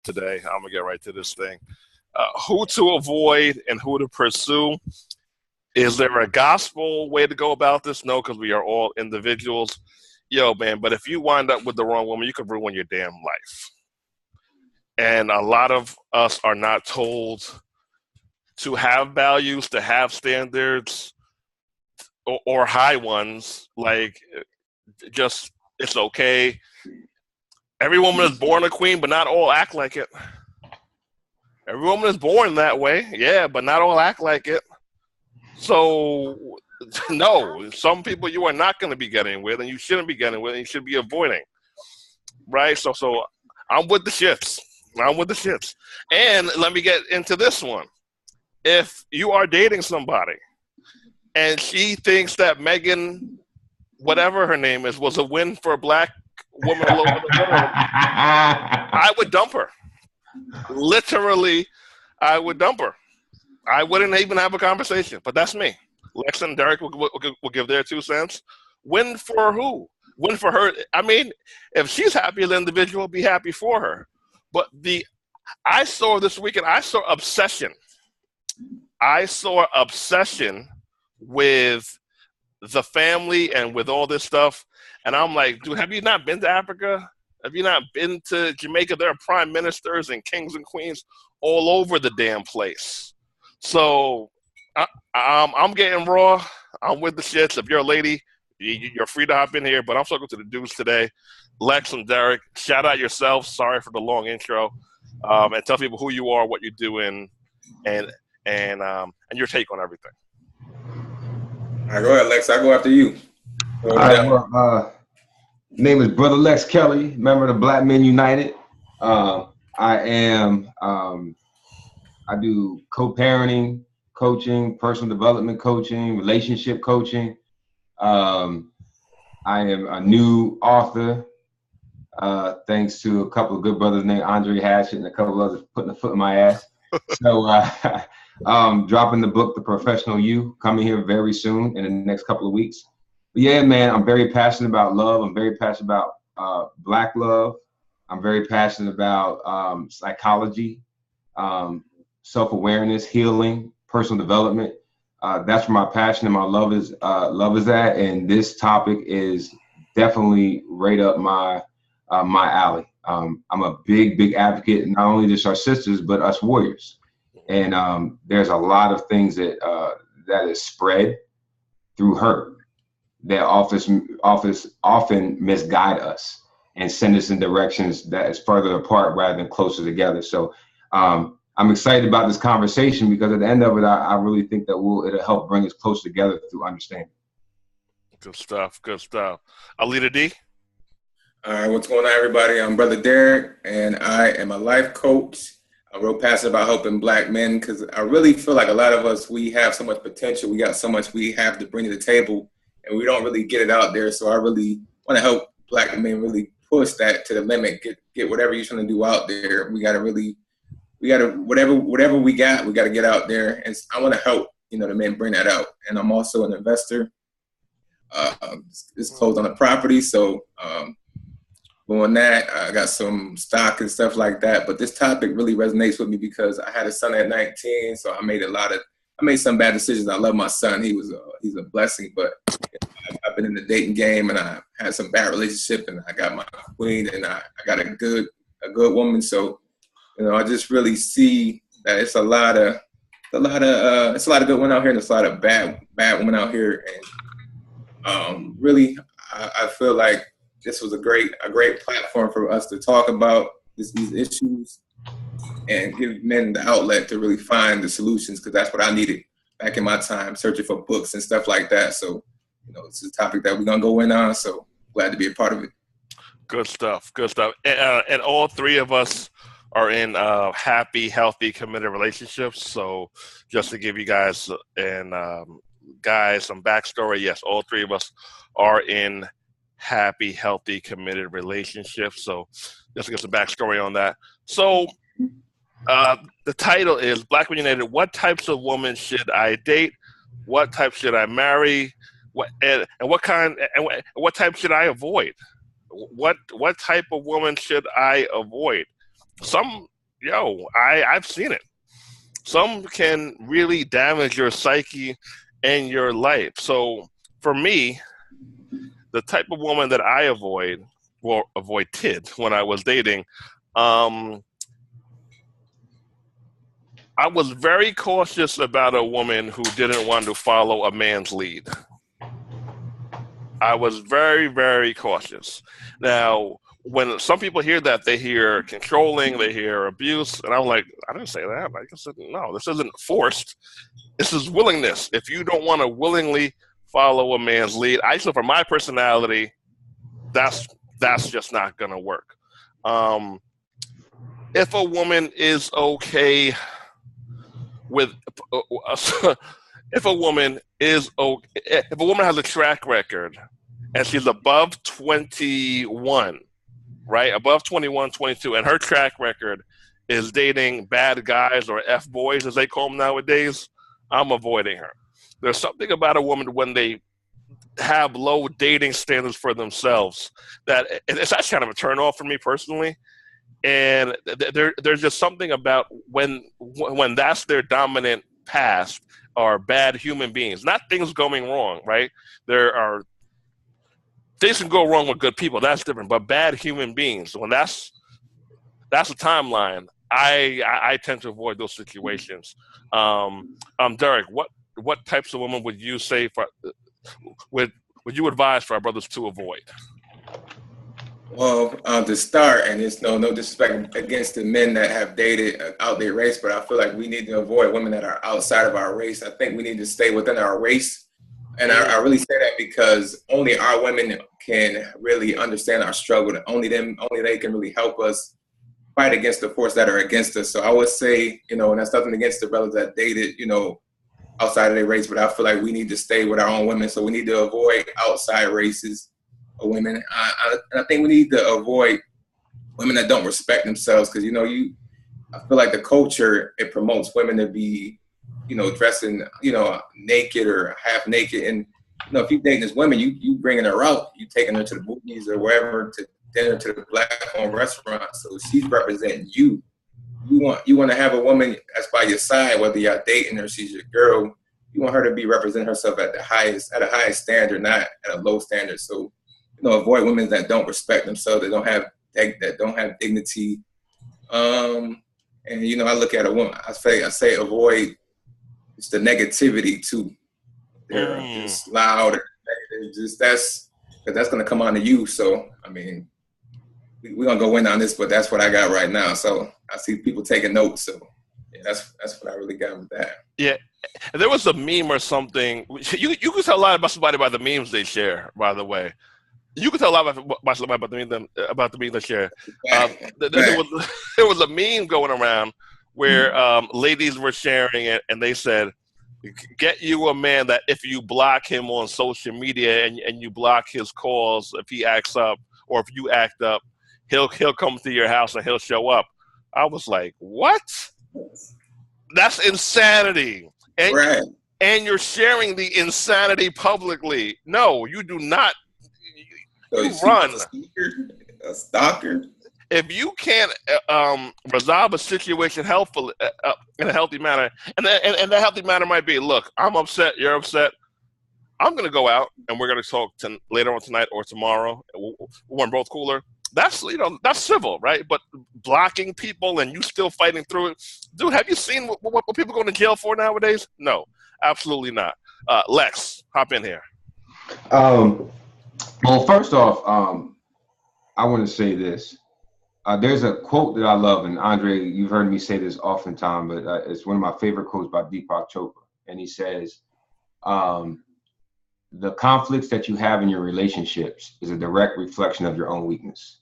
today. I'm gonna get right to this thing. Who to avoid and who to pursue. Is there a gospel way to go about this? No, because we are all individuals. Yo, man, but if you wind up with the wrong woman, you could ruin your damn life. And a lot of us are not told to have values, to have standards, or high ones. Like, just, it's okay. Every woman is born a queen, but not all act like it. Every woman is born that way, yeah, but not all act like it. So, no, some people you are not going to be getting with, and you shouldn't be getting with, and you should be avoiding, right? So I'm with the shits. I'm with the shits. And let me get into this one. If you are dating somebody, and she thinks that Megan, whatever her name is, was a win for a black woman all over the world, I would dump her. Literally, I would dump her. I wouldn't even have a conversation, but that's me. Lex and Derek will give their 2 cents. Win for who? Win for her. I mean, if she's happy as an individual, be happy for her. But I saw this weekend, I saw obsession. I saw obsession with the family and with all this stuff. And I'm like, dude, have you not been to Africa? Have you not been to Jamaica? There are prime ministers and kings and queens all over the damn place. So I'm getting raw. I'm with the shits. If you're a lady, you're free to hop in here. But I'm talking to the dudes today. Lex and Derek, shout out yourself. Sorry for the long intro. And tell people who you are, what you're doing, and your take on everything. All right, go ahead, Lex. I'll go after you. All right, well, name is Brother Lex Kelly, member of the Black Men United. I do co-parenting, coaching, personal development coaching, relationship coaching. I am a new author, thanks to a couple of good brothers named Andre Hatchett and a couple of others putting a foot in my ass. So dropping the book, The Professional You, coming here very soon in the next couple of weeks. But yeah, man, I'm very passionate about love. I'm very passionate about Black love. I'm very passionate about psychology, self-awareness, healing, personal development. That's where my passion and my love is at. And this topic is definitely right up my alley. I'm a big advocate, not only just our sisters, but us warriors. And there's a lot of things that is spread through hurt that often misguide us and send us in directions that is further apart rather than closer together. So I'm excited about this conversation because at the end of it, I really think that it'll help bring us closer together through understanding. Good stuff. Good stuff. Alita D. All right, what's going on, everybody? I'm Brother Derek, and I am a life coach. I'm real passionate about helping Black men because I really feel like a lot of us, we have so much potential. We got so much we have to bring to the table, and we don't really get it out there. So I really want to help Black men really push that to the limit, get whatever you're trying to do out there. We got to whatever we got to get out there. And I want to help, the men bring that out. And I'm also an investor. It's closed on a property. So on that, I got some stock and stuff like that. But this topic really resonates with me because I had a son at 19. So I made some bad decisions. I love my son. He's a blessing, but I've been in the dating game and I had some bad relationship and I got my queen and I got a good woman. So, I just really see that it's a lot of good women out here and it's a lot of bad women out here. And really, I feel like this was a great platform for us to talk about these issues and give men the outlet to really find the solutions, because that's what I needed back in my time, searching for books and stuff like that. So, it's a topic that we're going to go in on. So glad to be a part of it. Good stuff. Good stuff. And all three of us are in happy, healthy, committed relationships. So just to give you guys some backstory, yes, all three of us are in happy, healthy, committed relationships. So just to give some backstory on that. So the title is Black Men United. What types of women should I date? What type should I marry? What type should I avoid? What type of woman should I avoid? Some I've seen it. Some can really damage your psyche and your life. So for me, the type of woman that I avoided when I was dating, I was very cautious about a woman who didn't want to follow a man's lead. I was very, very cautious. Now, when some people hear that, they hear controlling, they hear abuse, and I'm like, I didn't say that. I said, no, this isn't forced. This is willingness. If you don't want to willingly follow a man's lead, I feel for my personality, that's just not going to work. If a woman is okay with, if a woman has a track record and she's above 21, right? Above 21, 22, and her track record is dating bad guys or F boys, as they call them nowadays, I'm avoiding her. There's something about a woman when they have low dating standards for themselves that it's actually kind of a turn off for me personally. And there's just something about when that's their dominant past, are bad human beings, not things going wrong, right? There are things can go wrong with good people, that's different, but bad human beings, when that's a timeline, I tend to avoid those situations. Derek, what types of women would you say would you advise for our brothers to avoid? Well, to start, and it's no disrespect against the men that have dated out their race, but I feel like we need to avoid women that are outside of our race. I think we need to stay within our race. And I really say that because only our women can really understand our struggle. Only they can really help us fight against the force that are against us. So I would say, and that's nothing against the brothers that dated, outside of their race, but I feel like we need to stay with our own women. So we need to avoid outside races of women. I think we need to avoid women that don't respect themselves because, I feel like the culture, it promotes women to be, dressing, naked or half naked. And, if you dating this woman, you bringing her out, you taking her to the movies or wherever, to dinner, to the black-owned restaurant. So she's representing you. You want to have a woman that's by your side, whether you're dating or she's your girl. You want her to be representing herself at a highest standard, not at a low standard. So, avoid women that don't respect themselves, that don't have dignity. And I look at a woman, I say avoid it's the negativity too. They're just loud or negative. That's going to come on to you. So, I mean, we're going to go in on this, but that's what I got right now. So I see people taking notes. So yeah, that's what I really got with that. Yeah. There was a meme or something. You can tell a lot about somebody by the memes they share, by the way. You can tell a lot about somebody about the memes they share. There was a meme going around where ladies were sharing it, and they said, get you a man that if you block him on social media and you block his calls, if he acts up or if you act up, he'll come to your house and he'll show up. I was like, what? That's insanity. And, right. And you're sharing the insanity publicly. No, you do not. You run. A stalker. If you can't resolve a situation helpfully in a healthy manner, and the healthy manner might be, look, I'm upset, you're upset. I'm going to go out and we're going to talk later on tonight or tomorrow when we're both cooler. That's that's civil, right? But blocking people and you still fighting through it, dude. Have you seen what people go to jail for nowadays? No, absolutely not. Lex, hop in here. Well, first off, I want to say this. There's a quote that I love, and Andre, you've heard me say this oftentimes, but it's one of my favorite quotes by Deepak Chopra, and he says, the conflicts that you have in your relationships is a direct reflection of your own weakness.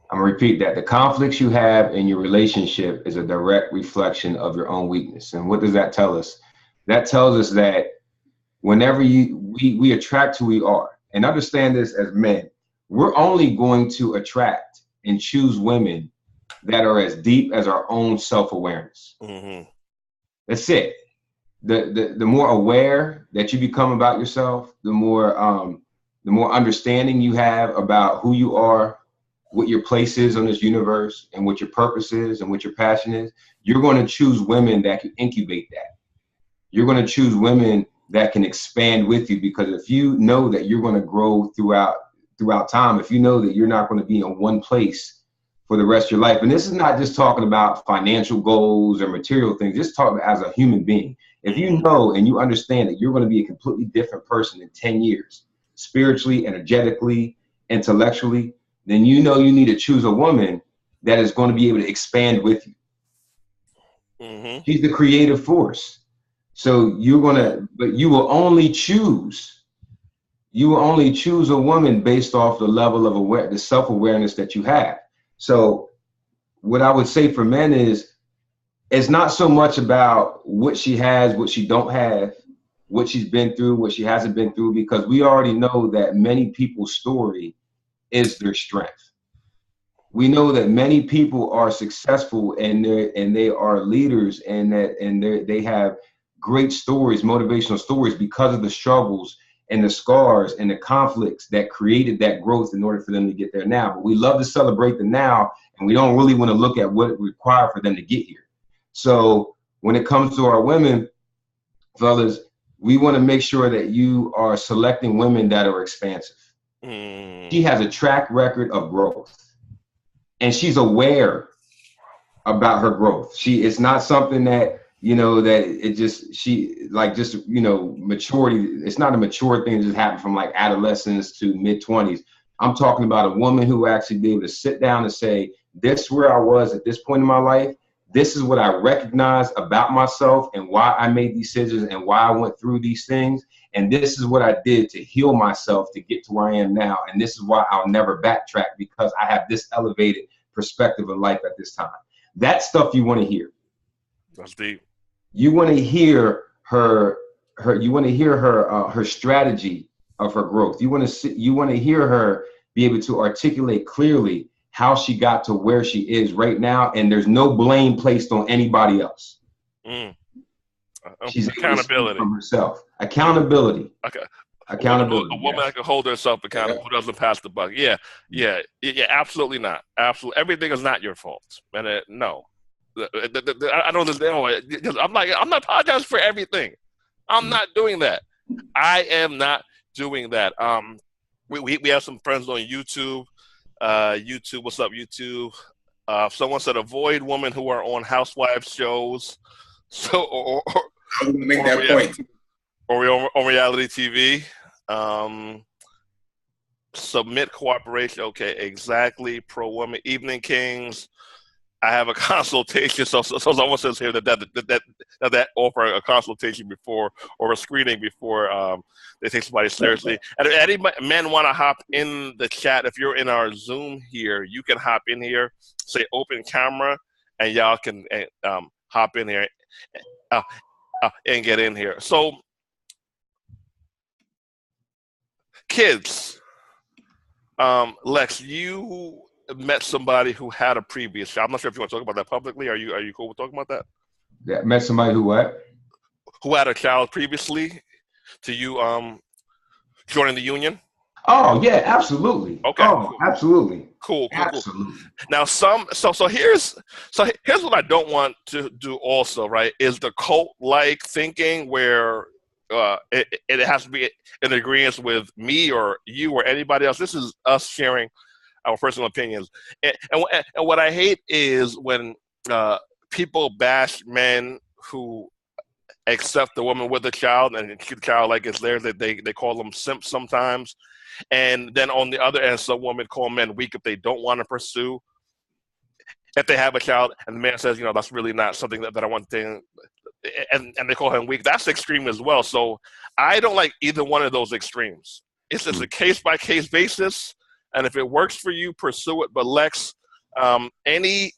I'm going to repeat that. The conflicts you have in your relationship is a direct reflection of your own weakness. And what does that tell us? That tells us that whenever we attract who we are, and understand this as men, we're only going to attract and choose women that are as deep as our own self-awareness. Mm-hmm. That's it. The more aware that you become about yourself, the more understanding you have about who you are, what your place is on this universe and what your purpose is and what your passion is, you're going to choose women that can incubate that. You're going to choose women that can expand with you, because if you know that you're going to grow throughout time, if you know that you're not going to be in one place for the rest of your life, and this is not just talking about financial goals or material things, just talking as a human being. If you know and you understand that you're going to be a completely different person in 10 years, spiritually, energetically, intellectually, then you know you need to choose a woman that is going to be able to expand with you. Mm-hmm. She's the creative force. So but you will only choose a woman based off the level of the self-awareness that you have. So what I would say for men is, it's not so much about what she has, what she don't have, what she's been through, what she hasn't been through, because we already know that many people's story is their strength. We know that many people are successful and they are leaders, and they have great stories, motivational stories, because of the struggles and the scars and the conflicts that created that growth in order for them to get there now. But we love to celebrate the now, and we don't really want to look at what it required for them to get here. So when it comes to our women, fellas, we want to make sure that you are selecting women that are expansive. She has a track record of growth, and she's aware about her growth. It's not something that, that it just, maturity. It's not a mature thing that just happened from like adolescence to mid-20s. I'm talking about a woman who actually be able to sit down and say, this is where I was at this point in my life. This is what I recognize about myself and why I made these decisions and why I went through these things. And this is what I did to heal myself to get to where I am now. And this is why I'll never backtrack, because I have this elevated perspective of life at this time. That stuff you want to hear. That's deep. You want to hear her strategy of her growth. You want to hear her be able to articulate clearly how she got to where she is right now, and there's no blame placed on anybody else. She's accountability from herself. Accountability. Okay. Accountability. A woman that can hold herself accountable, who doesn't pass the buck. Yeah, absolutely not. Absolutely, everything is not your fault. And no, I know this. I'm not apologizing for everything. I'm not doing that. I am not doing that. We have some friends on YouTube. YouTube, what's up, YouTube? Someone said avoid women who are on housewives shows. So, or I would make that point. Or on reality TV. Submit cooperation. Okay, exactly. Pro woman. Evening Kings. I have a consultation. So someone says here that offer a consultation before, or a screening before they take somebody seriously. And if any men want to hop in the chat, if you're in our Zoom here, you can hop in here, say open camera, and y'all can hop in here and get in here. So, kids, Lex, you met somebody who had a previous child. I'm not sure if you want to talk about that publicly. Are you cool with talking about that? Yeah, met somebody who what? Who had a child previously to you joining the union? Oh yeah, absolutely. Okay. Oh, cool. Absolutely. Cool. Absolutely. Now so here's what I don't want to do also, right? Is the cult-like thinking where it has to be in agreement with me or you or anybody else. This is us sharing our personal opinions. And what I hate is when people bash men who accept the woman with a child and treat the child like it's theirs. That they call them simps sometimes. And then on the other end, some women call men weak if they don't want to pursue. If they have a child and the man says, that's really not something that I want to, and they call him weak, that's extreme as well. So I don't like either one of those extremes. It's just a case-by-case basis. And if it works for you, pursue it. But Lex, any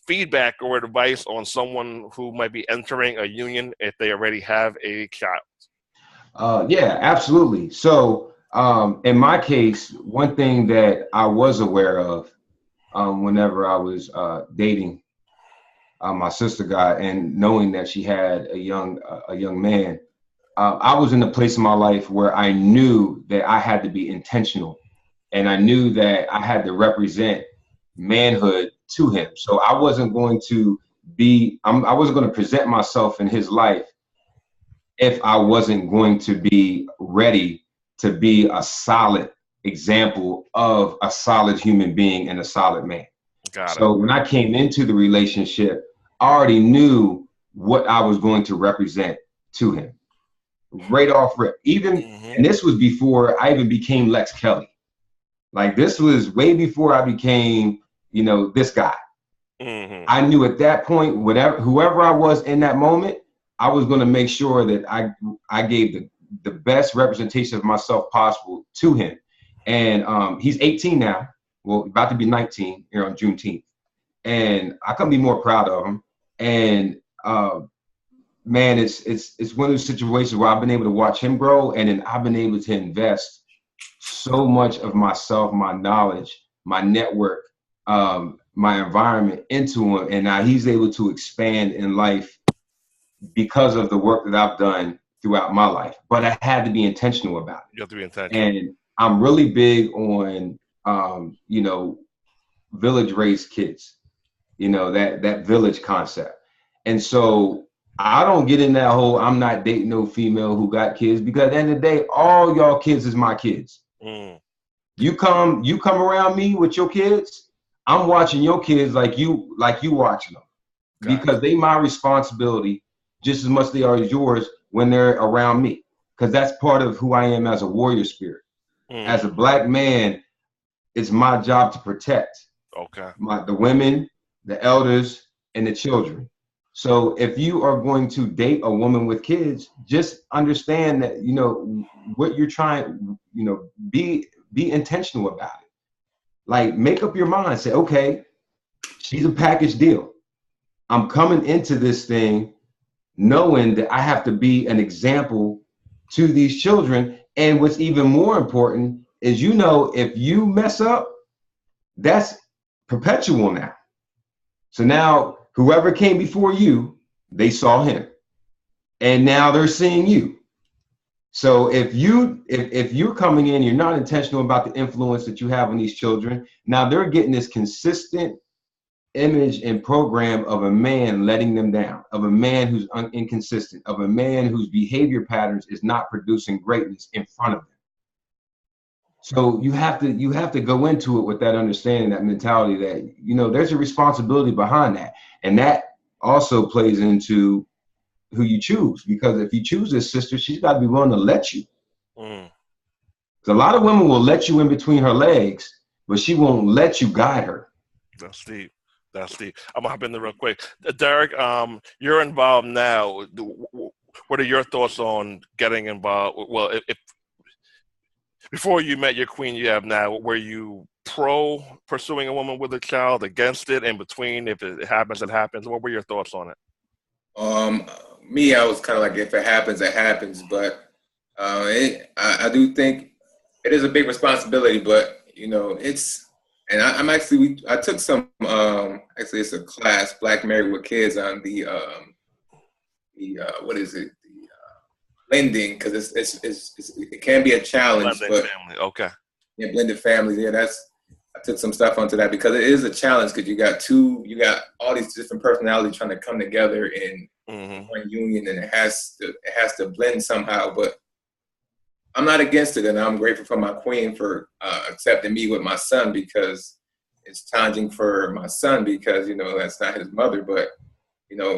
feedback or advice on someone who might be entering a union if they already have a child? Yeah, absolutely. So in my case, one thing that I was aware of whenever I was dating my sister guy and knowing that she had a young man, I was in a place in my life where I knew that I had to be intentional and I knew that I had to represent manhood to him. So I wasn't going to I wasn't going to present myself in his life if I wasn't going to be ready to be a solid example of a solid human being and a solid man. So when I came into the relationship, I already knew what I was going to represent to him right off rip. And this was before I even became Lex Kelly. Like, this was way before I became, this guy. I knew at that point, whoever I was in that moment, I was going to make sure that I gave the best representation of myself possible to him. And he's 18 now, well, about to be 19 here on Juneteenth. And I couldn't be more proud of him. And man, it's one of those situations where I've been able to watch him grow, and then I've been able to invest so much of myself, my knowledge, my network, my environment into him. And now he's able to expand in life because of the work that I've done throughout my life. But I had to be intentional about it. You have to be intentional. And I'm really big on, village raised kids, that village concept. And so I don't get in that whole, I'm not dating no female who got kids, because at the end of the day, all y'all kids is my kids. You come around me with your kids, I'm watching your kids like you watching them. Because they my responsibility just as much they are as yours when they're around me. Because that's part of who I am as a warrior spirit. As a Black man, it's my job to protect the women, the elders, and the children. So if you are going to date a woman with kids, just understand that, what you're trying, be intentional about it. Like, make up your mind, say, okay, she's a package deal. I'm coming into this thing knowing that I have to be an example to these children. And what's even more important is, if you mess up, that's perpetual now. So now whoever came before you, they saw him, and now they're seeing you. So if you're coming in, you're not intentional about the influence that you have on these children. Now they're getting this consistent image and program of a man letting them down, of a man who's inconsistent, of a man whose behavior patterns is not producing greatness in front of them. So you have to go into it with that understanding, that mentality that, there's a responsibility behind that. And that also plays into who you choose, because if you choose this sister, she's got to be willing to let you. A lot of women will let you in between her legs, but she won't let you guide her. That's deep. I'm gonna hop in there real quick. Derek, you're involved now. What are your thoughts on getting involved? Well, if before you met your queen you have now, were you pro pursuing a woman with a child, against it, in between? If it happens, it happens. What were your thoughts on it? Me, I was kind of like, if it happens, it happens. But I do think it is a big responsibility. But and I took some actually it's a class, Black Married with Kids, on the what is it? Blending, because it can be a challenge. Blended family. Okay. Yeah, blended families. Yeah, I took some stuff onto that because it is a challenge, because you got all these different personalities trying to come together in one union, and it has to blend somehow. But I'm not against it, and I'm grateful for my queen for accepting me with my son, because it's challenging for my son, because that's not his mother, but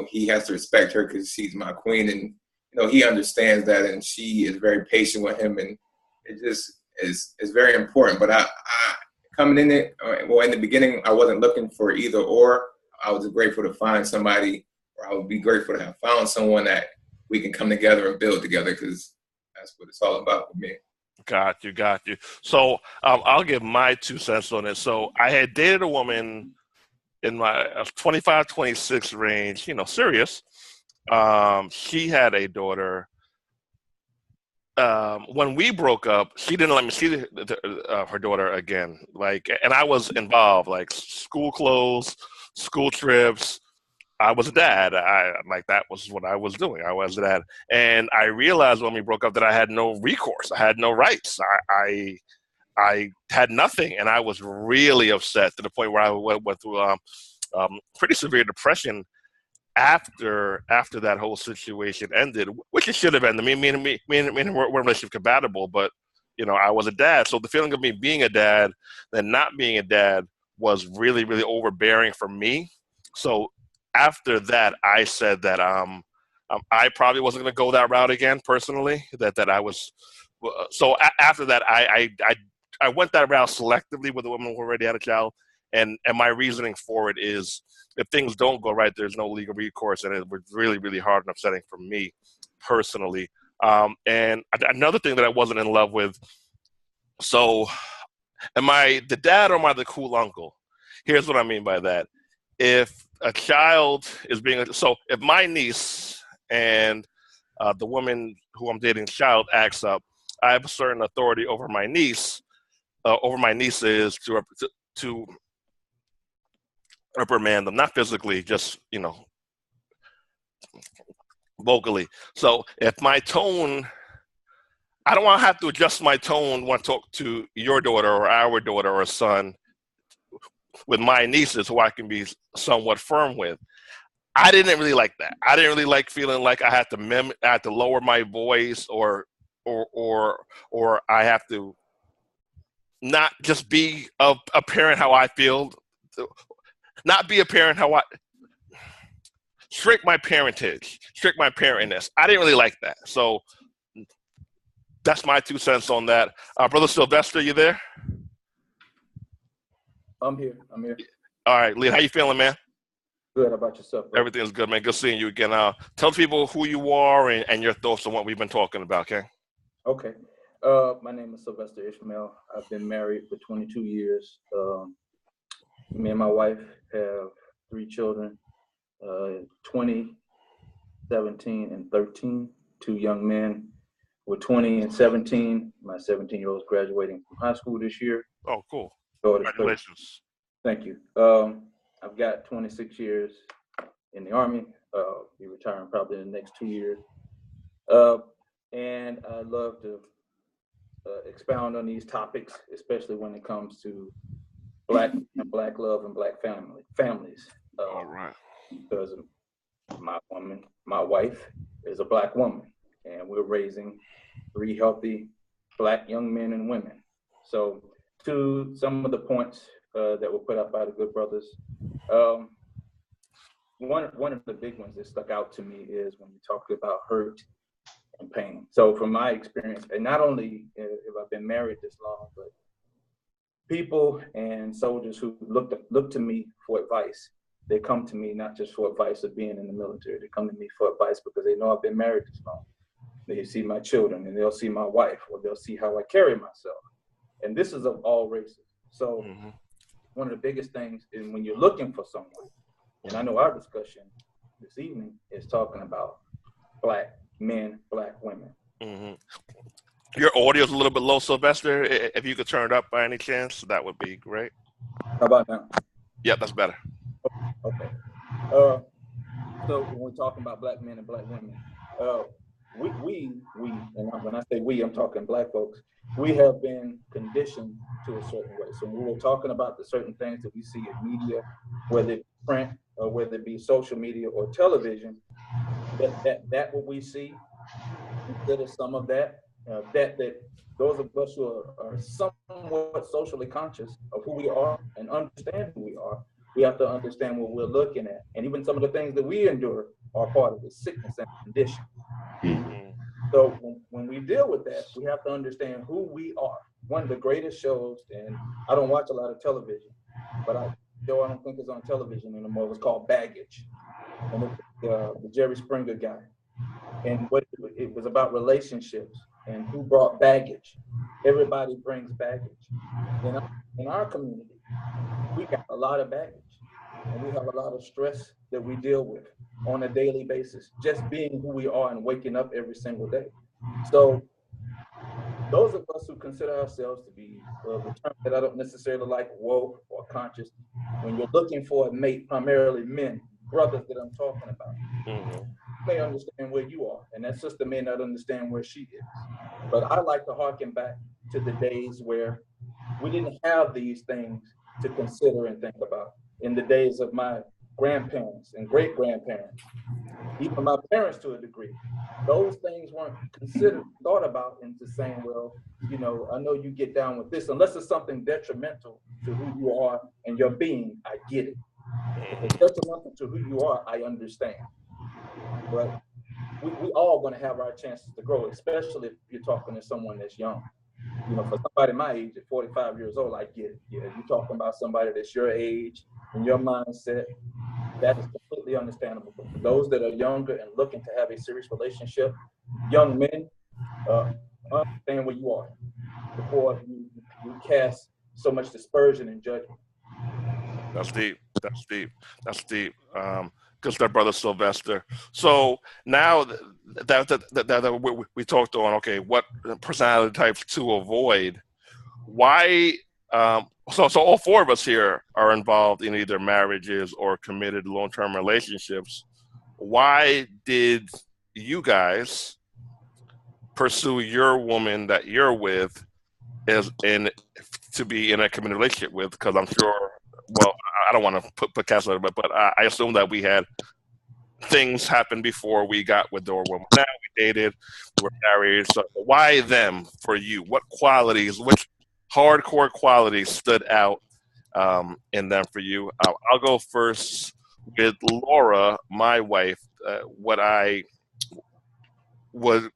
he has to respect her because she's my queen, and he understands that, and she is very patient with him, and it just is very important. But I coming in it, well, in the beginning, I wasn't looking for either or. I was grateful to find somebody, or I would be grateful to have found someone that we can come together and build together, because that's what it's all about for me. Got you. So I'll give my 2 cents on it. So I had dated a woman in my 25, 26 range, serious. She had a daughter. When we broke up, she didn't let me see her daughter again. And I was involved, like school clothes, school trips. I was a dad. That was what I was doing. I was a dad. And I realized when we broke up that I had no recourse. I had no rights. I had nothing, and I was really upset to the point where I went through pretty severe depression after that whole situation ended, which it should have ended. Me and we're relationship compatible, but I was a dad, so the feeling of me being a dad and not being a dad was really, really overbearing for me. So after that, I said that I probably wasn't going to go that route again personally. That I was. So after that, I went that route selectively with a woman who already had a child, and my reasoning for it is, if things don't go right, there's no legal recourse, and it was really, really hard and upsetting for me personally. And another thing that I wasn't in love with. So, am I the dad or am I the cool uncle? Here's what I mean by that. If a child is if my niece and the woman who I'm dating's child acts up, I have a certain authority over my niece. Over my nieces to reprimand them, not physically, just vocally. So if my tone, I don't want to have to adjust my tone when I talk to your daughter or our daughter or son with my nieces, who I can be somewhat firm with. I didn't really like that. I didn't really like feeling like I had to lower my voice or I have to not just be a parent how I feel, not be a parent how I strict my parentage, strict my parentness. I didn't really like that. So that's my 2 cents on that. Brother Sylvester, you there? I'm here. All right, Lee, how you feeling, man? Good. How about yourself, bro? Everything's good, man. Good seeing you again. Tell people who you are and your thoughts on what we've been talking about, okay? Okay. My name is Sylvester Ishmael. I've been married for 22 years. Me and my wife have 3 children, 20, 17, and 13. 2 young men. We're 20 and 17. My 17-year-old is graduating from high school this year. Oh, cool. Congratulations. Thank you. I've got 26 years in the Army. Be retiring probably in the next 2 years. And I love to expound on these topics, especially when it comes to black love and black families. All right. Because my wife is a black woman, and we're raising 3 healthy black young men and women. So, to some of the points that were put up by the good brothers, one of the big ones that stuck out to me is when we talked about hurt and pain. So from my experience, and not only have I been married this long, but people and soldiers who look to me for advice, they come to me not just for advice of being in the military. They come to me for advice because they know I've been married this long. They see my children, and they'll see my wife, or they'll see how I carry myself. And this is of all races. So one of the biggest things is when you're looking for someone, and I know our discussion this evening is talking about black men, black women. Your audio's a little bit low, Sylvester. If you could turn it up by any chance, that would be great. How about now? Yep, that's better. Okay. So when we're talking about black men and black women, we, and when I say we, I'm talking black folks, we have been conditioned to a certain way. So when we're talking about the certain things that we see in media, whether it's print or whether it be social media or television, that what we see, consider some of that, that those of us who are somewhat socially conscious of who we are and understand who we are, we have to understand what we're looking at. And even some of the things that we endure are part of the sickness and condition. So when we deal with that, we have to understand who we are. One of the greatest shows, and I don't watch a lot of television, but I don't think it's on television anymore. It was called Baggage. And it was the Jerry Springer guy. And what it was about relationships and who brought baggage. Everybody brings baggage. In our community, we got a lot of baggage, and we have a lot of stress that we deal with on a daily basis, just being who we are and waking up every single day. So those of us who consider ourselves to be, the term that I don't necessarily like, woke or conscious, when you're looking for a mate, primarily men, brothers that I'm talking about, you may understand where you are, and that sister may not understand where she is. But I like to harken back to the days where We didn't have these things to consider and think about in the days of my grandparents and great grandparents, even my parents to a degree. Those things weren't considered, thought about into saying, well, you know, I know you get down with this, unless it's something detrimental to who you are and your being, I get it. If it's detrimental to who you are, I understand. But we all going to have our chances to grow, especially if you're talking to someone that's young. You know, for somebody my age at 45 years old, I get it. Yeah, you're talking about somebody that's your age and your mindset. That is completely understandable. But for those that are younger and looking to have a serious relationship, young men, understand where you are before you cast so much dispersion and judgment. That's deep. That's deep. That's deep. Good stuff, brother Sylvester. So now that we talked on, okay, what personality types to avoid. Why? So all four of us here are involved in either marriages or committed long-term relationships. Why did you guys pursue your woman that you're with as in to be in a committed relationship with? Because I'm sure, well, I don't want to put cast on it, but I assume that we had things happen before we got with our woman. Now we dated, we're married. So why them for you? What qualities, which hardcore qualities stood out in them for you? I'll go first with Laura, my wife. What I was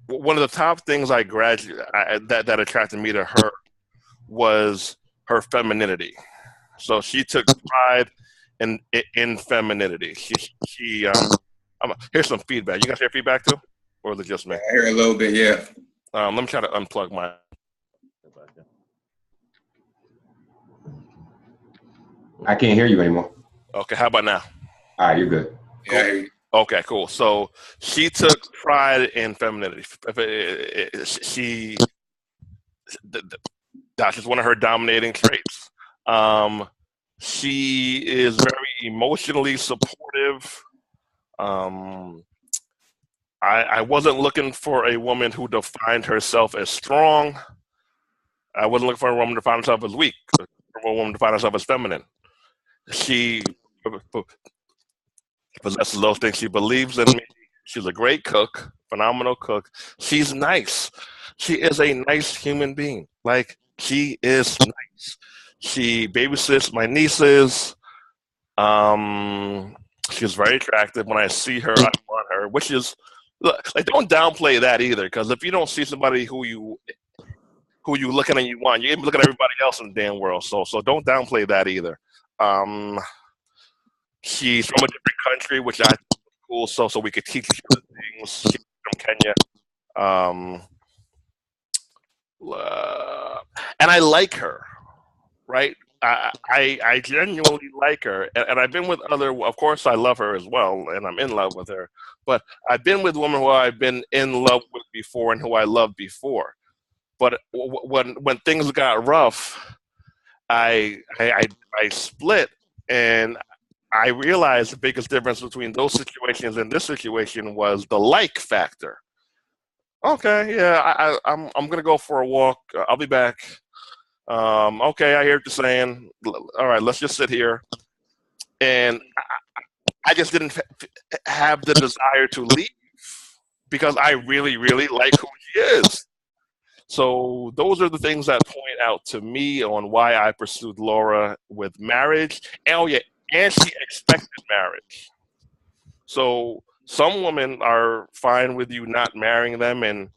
one of the top things that attracted me to her was her femininity. So she took pride in femininity. Here's some feedback. You guys hear feedback too, or is it just me? I hear a little bit, yeah. Let me try to unplug my. I can't hear you anymore. Okay, how about now? All right, you're good. Cool. Yeah, Okay, cool. So she took pride in femininity. That's just one of her dominating traits. She is very emotionally supportive. I wasn't looking for a woman who defined herself as strong. I wasn't looking for a woman to define herself as weak. For a woman to define herself as feminine. She possesses those things. She believes in me. She's a great cook, phenomenal cook. She's nice. She is a nice human being. Like, she is nice. She babysits my nieces. She's very attractive. When I see her, I want her. Which is, like, don't downplay that either. Because if you don't see somebody who you looking and you want, you even look at everybody else in the damn world. So don't downplay that either. She's from a different country, which I think is cool. So we could teach each other things. She's from Kenya. And I like her, right? I genuinely like her, and I've been with other. Of course, I love her as well, and I'm in love with her. But I've been with women who I've been in love with before and who I loved before. But when things got rough, I split, and I realized the biggest difference between those situations and this situation was the like factor. Okay, yeah, I'm gonna go for a walk. I'll be back. Okay, I hear what you're saying. All right, let's just sit here. And I just didn't have the desire to leave because I really, really like who she is. So those are the things that point out to me on why I pursued Laura with marriage. Oh yeah, and she expected marriage. So some women are fine with you not marrying them, and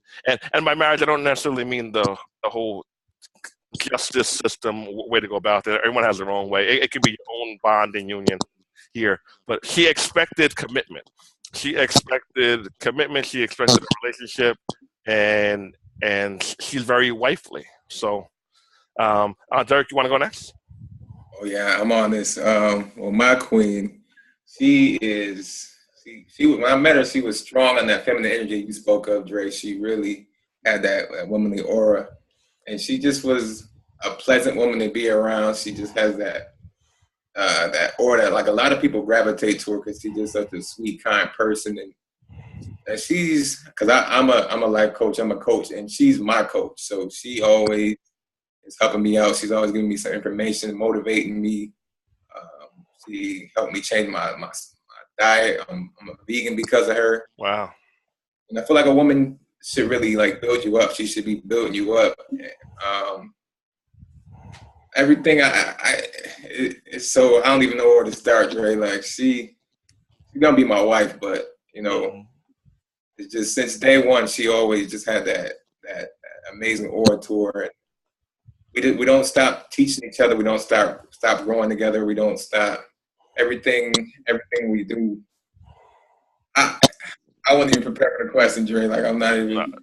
by marriage I don't necessarily mean the whole justice system way to go about it. Everyone has their own way. It could be your own bonding union here, but she expected commitment. She expected commitment. She expected a relationship, and she's very wifely. So, Derek, you want to go next? Oh yeah, I'm on this. Well, my queen, she is. She when I met her, she was strong on that feminine energy you spoke of, Dre. She really had that womanly aura, and she just was a pleasant woman to be around. She just has that aura that, like, a lot of people gravitate to her because she's just such a sweet, kind person, and she's, because I'm a life coach, I'm a coach, and she's my coach, so she always is helping me out. She's always giving me some information, motivating me. She helped me change my diet. I'm a vegan because of her. Wow. And I feel like a woman should really like build you up. She should be building you up. Everything so I don't even know where to start, Dre. Like she's gonna be my wife, but you know, it's just since day one, she always just had that amazing orator. We don't stop teaching each other. We don't stop growing together. We don't stop everything we do. I wasn't even prepared for the question, Dre. Like I'm not even.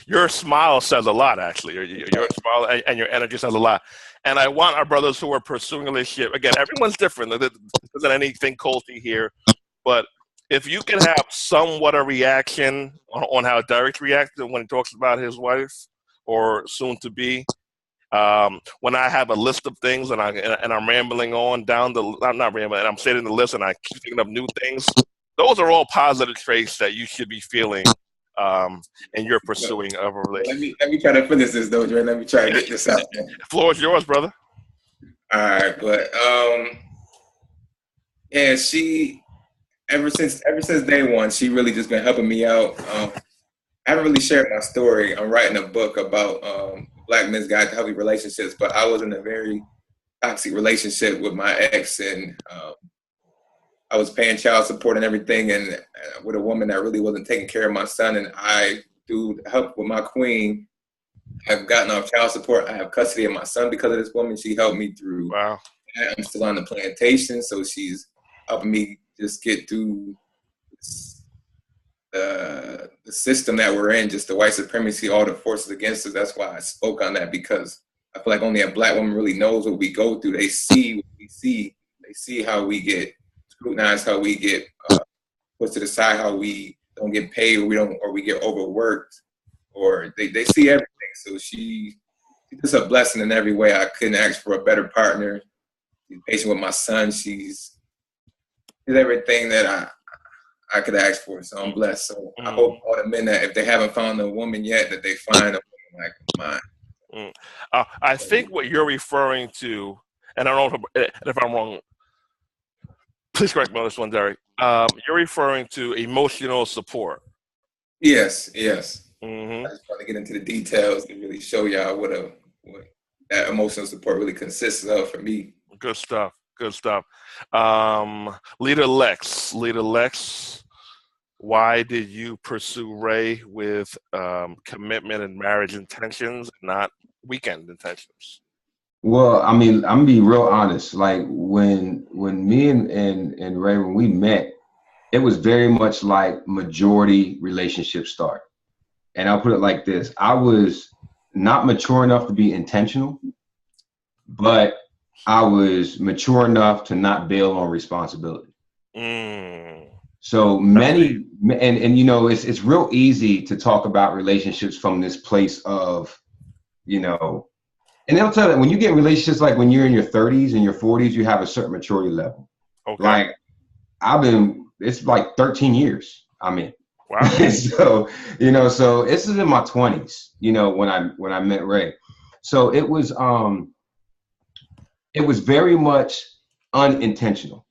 Your smile says a lot, actually. Your smile and your energy says a lot. And I want our brothers who are pursuing a relationship. Again, everyone's different. There isn't anything culty here, but if you can have somewhat a reaction on how Derek reacted when he talks about his wife or soon to be, when I have a list of things and I'm rambling on down I'm not rambling, and I'm stating the list and I keep thinking of new things. Those are all positive traits that you should be feeling, and you're pursuing of a relationship. Let me try to finish this though, Dre. Let me try to get this out there. The floor is yours, brother. All right, but yeah, she ever since day one, she really just been helping me out. I haven't really shared my story. I'm writing a book about Black men's guide to healthy relationships, but I was in a very toxic relationship with my ex, and I was paying child support and everything, and with a woman that really wasn't taking care of my son. And I, through help with my queen, have gotten off child support. I have custody of my son because of this woman. She helped me through. Wow. I'm still on the plantation, so she's helping me just get through the system that we're in, just the white supremacy, all the forces against us. That's why I spoke on that, because I feel like only a Black woman really knows what we go through. They see what we see. They see how we get scrutinized, how we get put to the side, how we don't get paid, or we get overworked, or they see everything. So she's just a blessing in every way. I couldn't ask for a better partner. She's patient with my son. She's everything that I could ask for. So I'm blessed. So I hope all the men that if they haven't found a woman yet, that they find a woman like mine. I think what you're referring to, and I don't know if I'm wrong, please correct me on this one, Derek. You're referring to emotional support. Yes. Mm-hmm. I just want to get into the details to really show y'all what that emotional support really consists of for me. Good stuff. Leader Lex, why did you pursue Ray with commitment and marriage intentions, not weekend intentions? Well, I mean, I'm gonna be real honest. Like when me and Ray, when we met, it was very much like majority relationship start. And I'll put it like this: I was not mature enough to be intentional, but I was mature enough to not bail on responsibility. So many, and you know, it's real easy to talk about relationships from this place of, you know, and they'll tell you when you get in relationships, like when you're in your 30s and your 40s, you have a certain maturity level. Okay. Like it's like 13 years I'm in. Wow. So, you know, so this is in my 20s, you know, when I met Ray. So it was very much unintentional.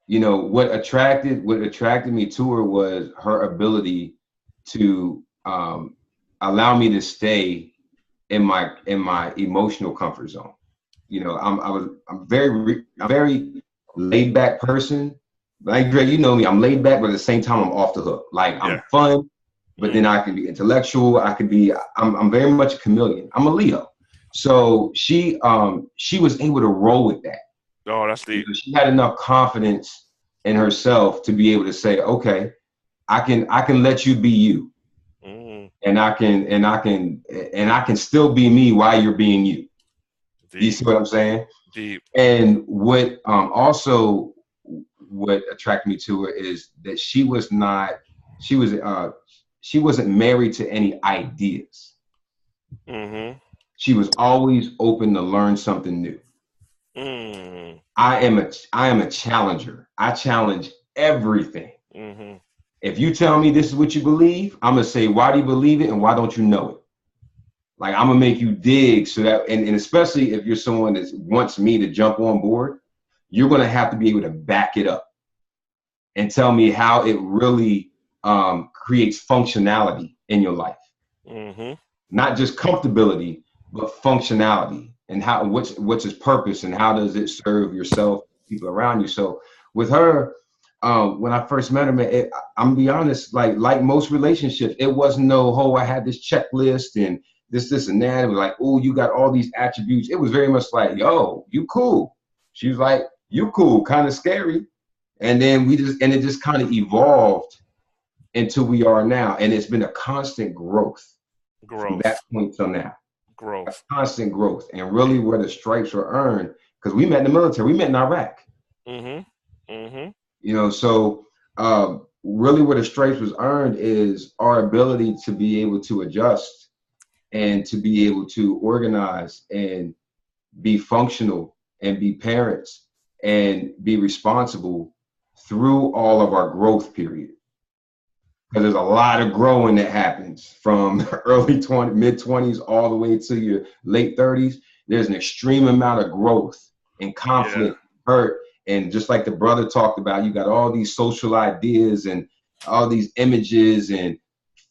You know, what attracted me to her was her ability to allow me to stay in my emotional comfort zone. You know, I'm a very laid back person. Like Dre, you know me, I'm laid back, but at the same time I'm off the hook. Like I'm fun, but then I can be intellectual. I'm very much a chameleon. I'm a Leo. So she was able to roll with that. Oh, that's deep. She had enough confidence in herself to be able to say, okay, I can let you be you. And I can still be me while you're being you. Deep. You see what I'm saying? Deep. And what attracted me to her is that she wasn't married to any ideas. Mm-hmm. She was always open to learn something new. I am a challenger. I challenge everything. Mm-hmm. If you tell me this is what you believe, I'm gonna say, why do you believe it and why don't you know it? Like, I'm gonna make you dig so that, and especially if you're someone that wants me to jump on board, you're gonna have to be able to back it up and tell me how it really creates functionality in your life. Mm-hmm. Not just comfortability, but functionality, and how what's its purpose and how does it serve yourself, people around you. So with her, when I first met her, man, I'm gonna be honest, like most relationships, it wasn't no, oh, I had this checklist and this and that. It was like, oh, you got all these attributes. It was very much like, yo, you cool. She was like, you cool, kind of scary. And then it just kind of evolved into we are now. And it's been a constant growth from that point till now. A constant growth. And really where the stripes were earned, because we met in the military, we met in Iraq. Mm-hmm. Mm-hmm. You know, so really where the stripes was earned is our ability to be able to adjust and to be able to organize and be functional and be parents and be responsible through all of our growth period. Because there's a lot of growing that happens from early mid 20s all the way to your late 30s. There's an extreme amount of growth and conflict, hurt. And just like the brother talked about, you got all these social ideas and all these images and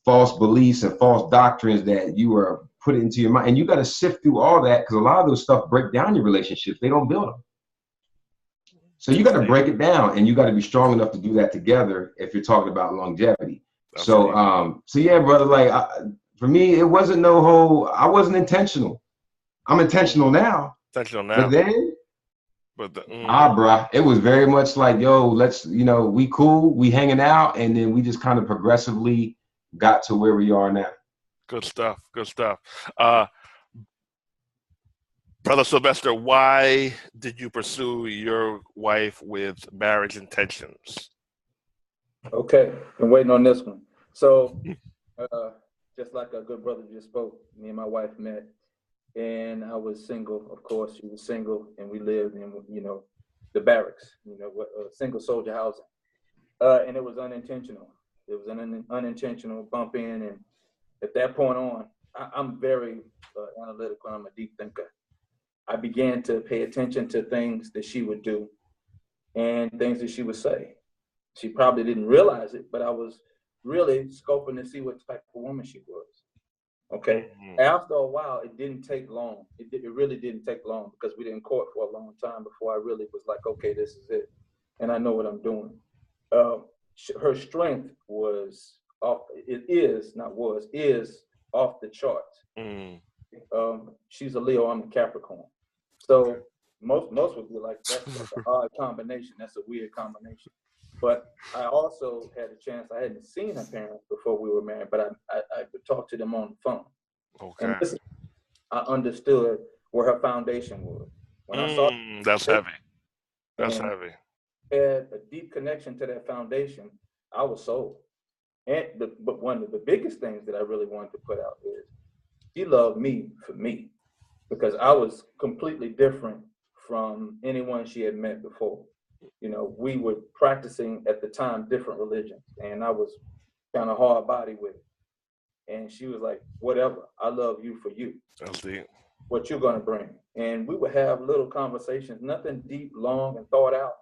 false beliefs and false doctrines that you are put into your mind. And you got to sift through all that, because a lot of those stuff break down your relationships. They don't build them. So you got to break it down, and you got to be strong enough to do that together if you're talking about longevity. So yeah, brother, like for me, it wasn't no whole, I wasn't intentional. I'm intentional now. But then, bruh, it was very much like, yo, let's, we cool, we hanging out, and then we just kind of progressively got to where we are now. Good stuff. Good stuff. Brother Sylvester, why did you pursue your wife with marriage intentions? Okay, been waiting on this one. So, just like a good brother just spoke, me and my wife met, and I was single. Of course, she was single, and we lived in, the barracks, single soldier housing, and it was unintentional. It was an unintentional bump in, and at that point on, I'm very analytical. I'm a deep thinker. I began to pay attention to things that she would do and things that she would say. She probably didn't realize it, but I was really scoping to see what type of woman she was. Okay. Mm-hmm. After a while, it didn't take long. It really didn't take long, because we didn't court for a long time before I really was like, okay, this is it. And I know what I'm doing. Her strength was off. Is off the charts. Mm. She's a Leo, I'm a Capricorn. So most would be like, that's an odd combination. That's a weird combination. But I also had a chance. I hadn't seen her parents before we were married, but I could talk to them on the phone. Okay. And I understood where her foundation was. When I saw that's heavy. That's heavy. Had a deep connection to that foundation, I was sold. But one of the biggest things that I really wanted to put out is she loved me for me, because I was completely different from anyone she had met before. We were practicing at the time different religions, and I was kind of hard body with it. And she was like, whatever, I love you for you. That's deep. What you're going to bring. And we would have little conversations, nothing deep, long, and thought out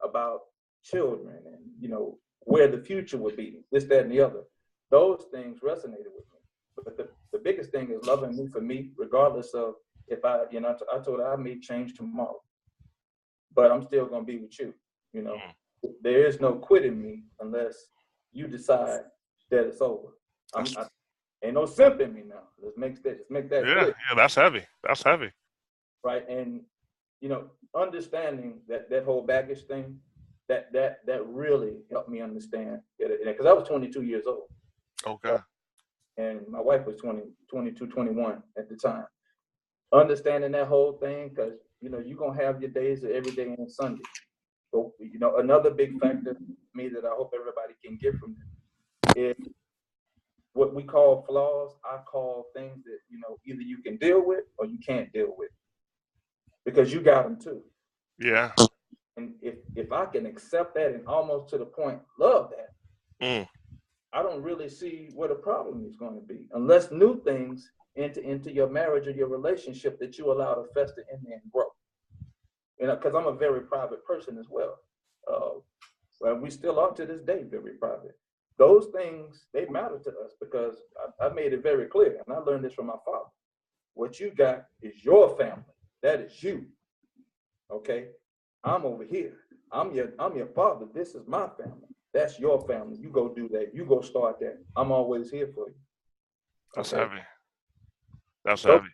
about children and, where the future would be, this, that, and the other. Those things resonated with me. But the biggest thing is loving me for me, regardless of if I told her I may change tomorrow, but I'm still going to be with you. There is no quitting me unless you decide that it's over. Ain't no simp in me now. Let's make that clear. Yeah, that's heavy. That's heavy. Right. And, understanding that whole baggage thing, that really helped me understand it. Because I was 22 years old. Okay. And my wife was 22, 21 at the time. Understanding that whole thing, because, you're going to have your days of every day and Sunday. But, another big factor to me that I hope everybody can get from this is what we call flaws. I call things that, either you can deal with or you can't deal with, because you got them too. Yeah. And if I can accept that and almost to the point love that, I don't really see what a problem is going to be unless new things enter into your marriage or your relationship that you allow to fester in there and grow. You know, because I'm a very private person as well. Well, we still are to this day very private. Those things, they matter to us because I made it very clear, and I learned this from my father. What you got is your family. That is you. Okay? I'm over here. I'm your father. This is my family. That's your family. You go do that. You go start that. I'm always here for you. That's Okay? heavy. That's heavy.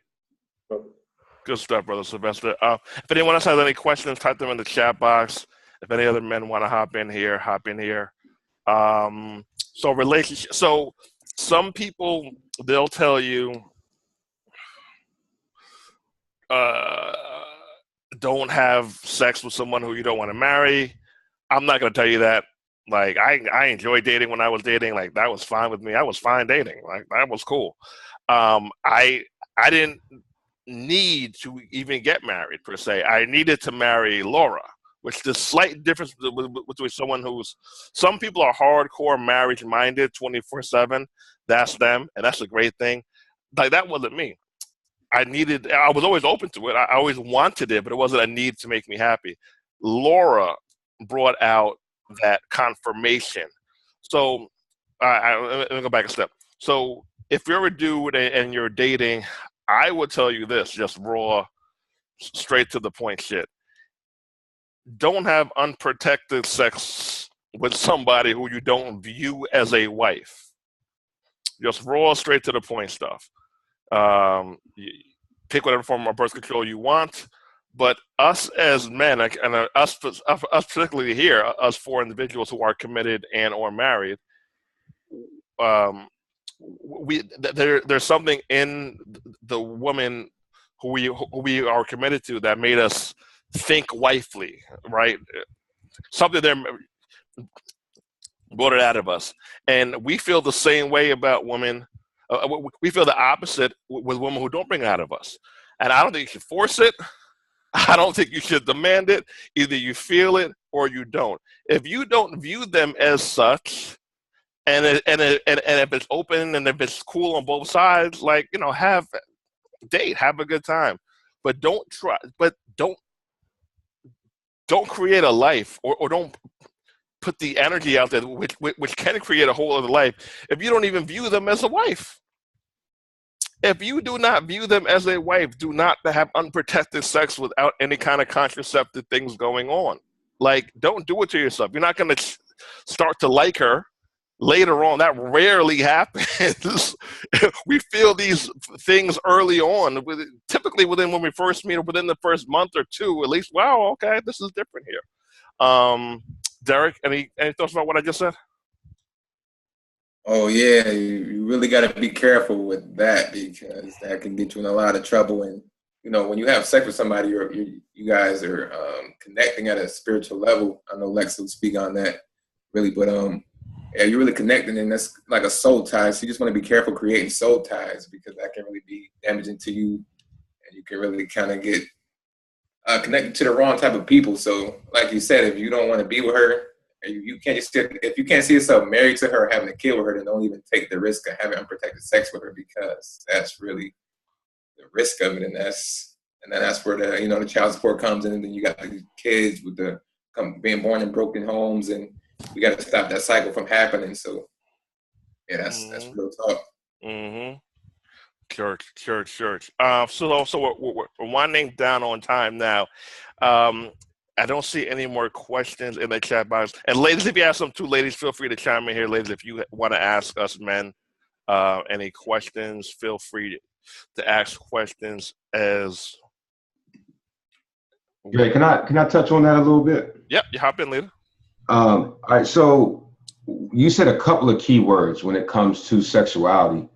Good stuff, Brother Sylvester. If anyone else has any questions, type them in the chat box. If any other men want to hop in here, hop in here. So relationship. So some people, they'll tell you, don't have sex with someone who you don't want to marry. I'm not going to tell you that. Like, I enjoyed dating when I was dating. Like, that was fine with me. I was fine dating. Like, that was cool. I didn't need to even get married per se. I needed to marry Laura, which the slight difference between someone who's, some people are hardcore marriage minded 24/7. That's them, and that's a great thing. Like, that wasn't me. I was always open to it. I always wanted it, but it wasn't a need to make me happy. Laura brought out that confirmation. So let me go back a step. So if you're a dude and you're dating, I would tell you this, just raw, straight to the point shit. Don't have unprotected sex with somebody who you don't view as a wife. Just raw, straight to the point stuff. Pick whatever form of birth control you want. But us as men, and us particularly here, us four individuals who are committed and or married, there's something in the woman who we are committed to that made us think wifely, right? Something there brought it out of us, and we feel the same way about women. We feel the opposite with women who don't bring it out of us, and I don't think you should force it. I don't think you should demand it. Either you feel it or you don't. If you don't view them as such, and if it's open and if it's cool on both sides, like, you know, have a good time, but don't create a life or don't put the energy out there which can create a whole other life if you don't even view them as a wife. If you do not view them as a wife, do not have unprotected sex without any kind of contraceptive things going on. Like, don't do it to yourself. You're not going to start to like her later on. That rarely happens. We feel these things early on, typically when we first meet, or within the first month or two, at least. Wow, okay, this is different here. Derek, any thoughts about what I just said? Oh yeah, you really got to be careful with that because that can get you in a lot of trouble. And you know, when you have sex with somebody, you guys are connecting at a spiritual level. I know Lex will speak on that, really, but yeah, you're really connecting, and that's like a soul tie. So you just want to be careful creating soul ties because that can really be damaging to you, and you can really kind of get connected to the wrong type of people. So, like you said, if you don't want to be with her, if you can't see yourself married to her or having a kid with her, then don't even take the risk of having unprotected sex with her because that's really the risk of it, and then that's where the child support comes in, and then you got the kids with being born in broken homes, and we got to stop that cycle from happening. So, yeah, that's real talk. Mm-hmm. Church. So we're winding down on time now. I don't see any more questions in the chat box. And ladies, if you have some too, ladies, feel free to chime in here. Ladies, if you want to ask us men any questions, feel free to ask questions as. Great. Can I touch on that a little bit? Yep, you hop in, leader. All right. So you said a couple of key words when it comes to sexuality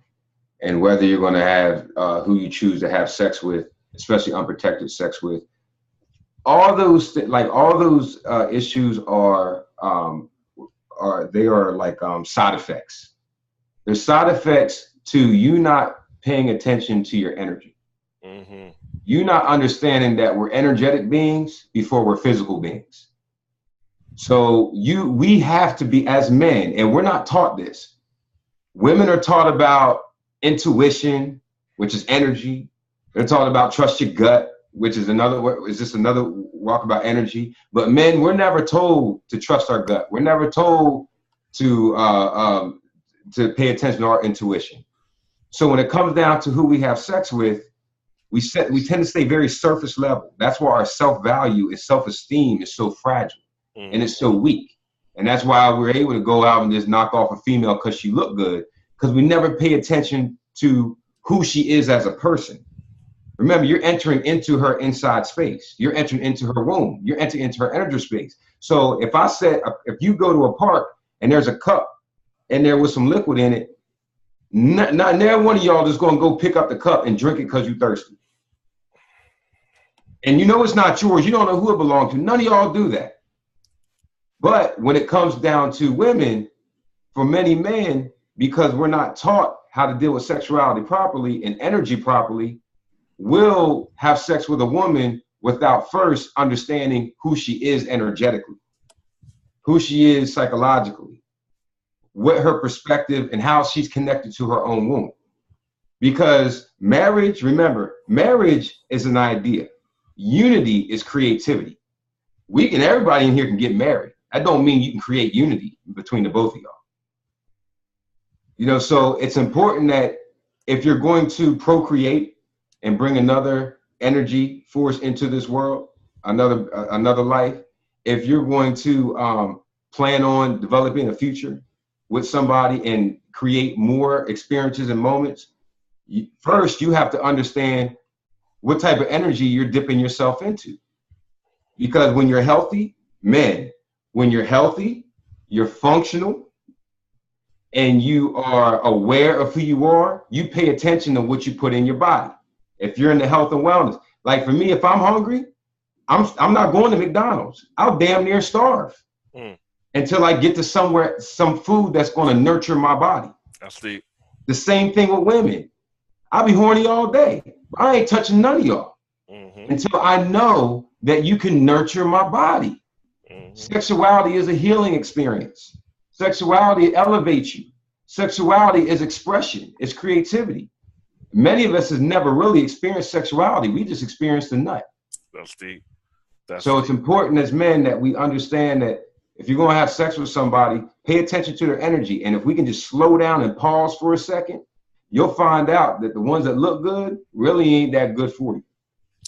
and whether you're going to have who you choose to have sex with, especially unprotected sex with. All those issues are like side effects. There's side effects to you not paying attention to your energy. Mm-hmm. You not understanding that we're energetic beings before we're physical beings. So we have to be, as men, and we're not taught this. Women are taught about intuition, which is energy. They're taught about trust your gut, which is just another walk about energy. But men, we're never told to trust our gut. We're never told to pay attention to our intuition. So when it comes down to who we have sex with, we tend to stay very surface level. That's why our self-value and self-esteem is so fragile and it's so weak. And that's why we're able to go out and just knock off a female because she looked good, because we never pay attention to who she is as a person. Remember, you're entering into her inside space. You're entering into her womb. You're entering into her energy space. So if you go to a park and there's a cup and there was some liquid in it, not never one of y'all is going to go pick up the cup and drink it because you're thirsty. And you know it's not yours. You don't know who it belongs to. None of y'all do that. But when it comes down to women, for many men, because we're not taught how to deal with sexuality properly and energy properly, will have sex with a woman without first understanding who she is energetically, who she is psychologically, what her perspective and how she's connected to her own womb. Because marriage, remember, marriage is an idea. Unity is creativity. Everybody in here can get married. That don't mean you can create unity between the both of y'all. You know, so it's important that if you're going to procreate and bring another energy force into this world, another life, if you're going to plan on developing a future with somebody and create more experiences and moments, first you have to understand what type of energy you're dipping yourself into. Because when you're healthy, when you're healthy, you're functional, and you are aware of who you are, you pay attention to what you put in your body. If you're into health and wellness, like for me, if I'm hungry, I'm not going to McDonald's. I'll damn near starve until I get to some food that's going to nurture my body. That's deep. The same thing with women. I'll be horny all day. I ain't touching none of y'all until I know that you can nurture my body. Sexuality is a healing experience. Sexuality elevates you. Sexuality is expression. It's creativity. Many of us have never really experienced sexuality. We just experienced the nut. That's deep. So it's important as men that we understand that if you're going to have sex with somebody, pay attention to their energy. And if we can just slow down and pause for a second, you'll find out that the ones that look good really ain't that good for you.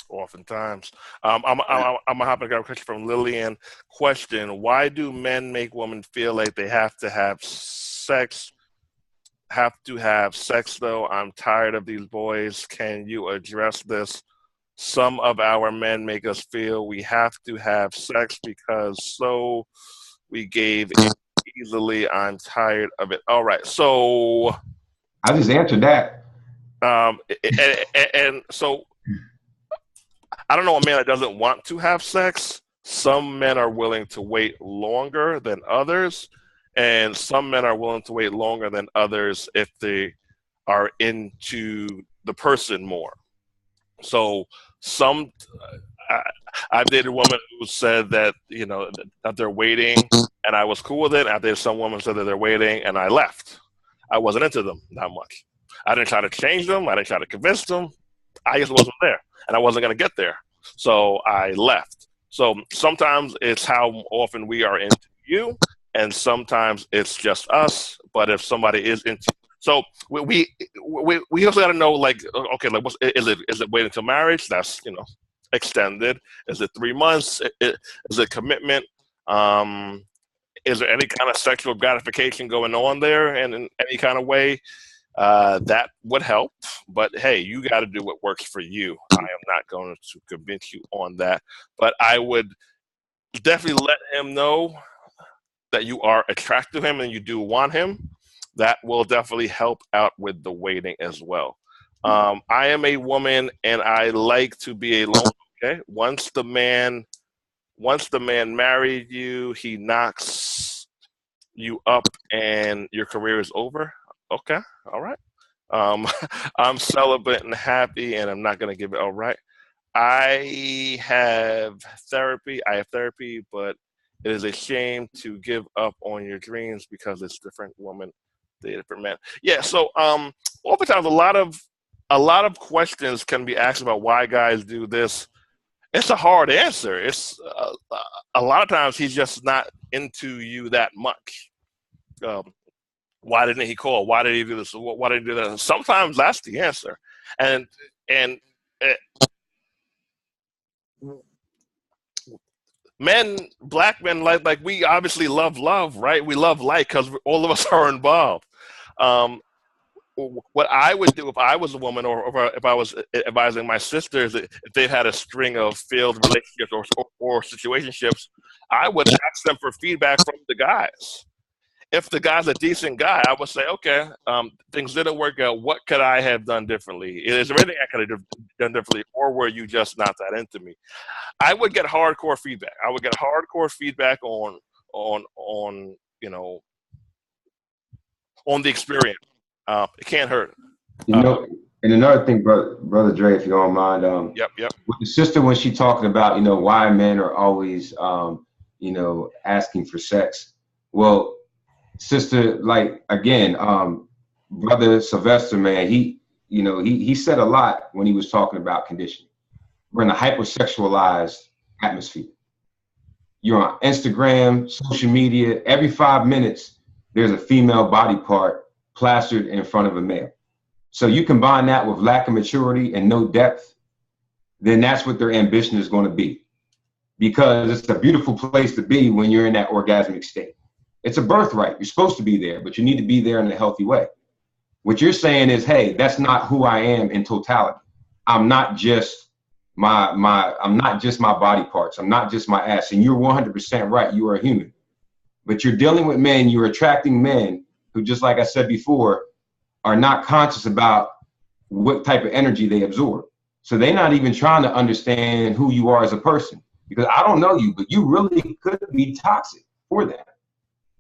Oftentimes. I'm going to hop in a question from Lillian. Question, why do men make women feel like they have to have sex? Though? I'm tired of these boys. Can you address this? Some of our men make us feel we have to have sex because so we gave in easily. I'm tired of it. All right. So I just answered that. And so I don't know a man that doesn't want to have sex. Some men are willing to wait longer than others, and some men are willing to wait longer than others if they are into the person more. So I've dated a woman who said that, you know, that they're waiting, and I was cool with it. I've dated some woman who said that they're waiting, and I left. I wasn't into them that much. I didn't try to change them. I didn't try to convince them. I just wasn't there, and I wasn't going to get there. So I left. So sometimes it's how often we are into you, and sometimes it's just us. But if somebody is into, so we also got to know, like, okay, like, is it waiting until marriage? That's, you know, extended. Is it 3 months? Is it commitment? Is there any kind of sexual gratification going on there in any kind of way? That would help, but hey, you got to do what works for you. I am not going to convince you on that, but I would definitely let him know that you are attracted to him and you do want him. That will definitely help out with the waiting as well. I am a woman and I like to be alone. Okay, once the man married you, he knocks you up and your career is over. Okay, all right. I'm celibate and happy, and I'm not going to give it. All right. I have therapy, but it is a shame to give up on your dreams because it's different woman dated for men. Yeah. So oftentimes a lot of questions can be asked about why guys do this. It's a hard answer. It's a lot of times he's just not into you that much. Why didn't he call? Why did he do this? Why did he do that? Sometimes that's the answer. And men, black men, like we obviously love love, right? We love light because all of us are involved. What I would do if I was a woman, or if I was advising my sisters, if they had a string of failed relationships or situationships, I would ask them for feedback from the guys. If the guy's a decent guy, I would say, okay, things didn't work out. What could I have done differently? Is there anything I could have done differently, or were you just not that into me? I would get hardcore feedback. I would get hardcore feedback on you know, on the experience. It can't hurt. You know, and another thing, brother Dre, if you don't mind. Yep. With the sister, when she talking about, you know, why men are always, you know, asking for sex. Well, sister, like, again, brother Sylvester, man, he said a lot when he was talking about conditioning. We're in a hypersexualized atmosphere. You're on Instagram, social media. Every 5 minutes, there's a female body part plastered in front of a male. So you combine that with lack of maturity and no depth, then that's what their ambition is going to be. Because it's a beautiful place to be when you're in that orgasmic state. It's a birthright. You're supposed to be there, but you need to be there in a healthy way. What you're saying is, hey, that's not who I am in totality. I'm not just I'm not just my body parts. I'm not just my ass. And you're 100% right. You are a human. But you're dealing with men. You're attracting men who, just like I said before, are not conscious about what type of energy they absorb. So they're not even trying to understand who you are as a person. Because I don't know you, but you really could be toxic for them.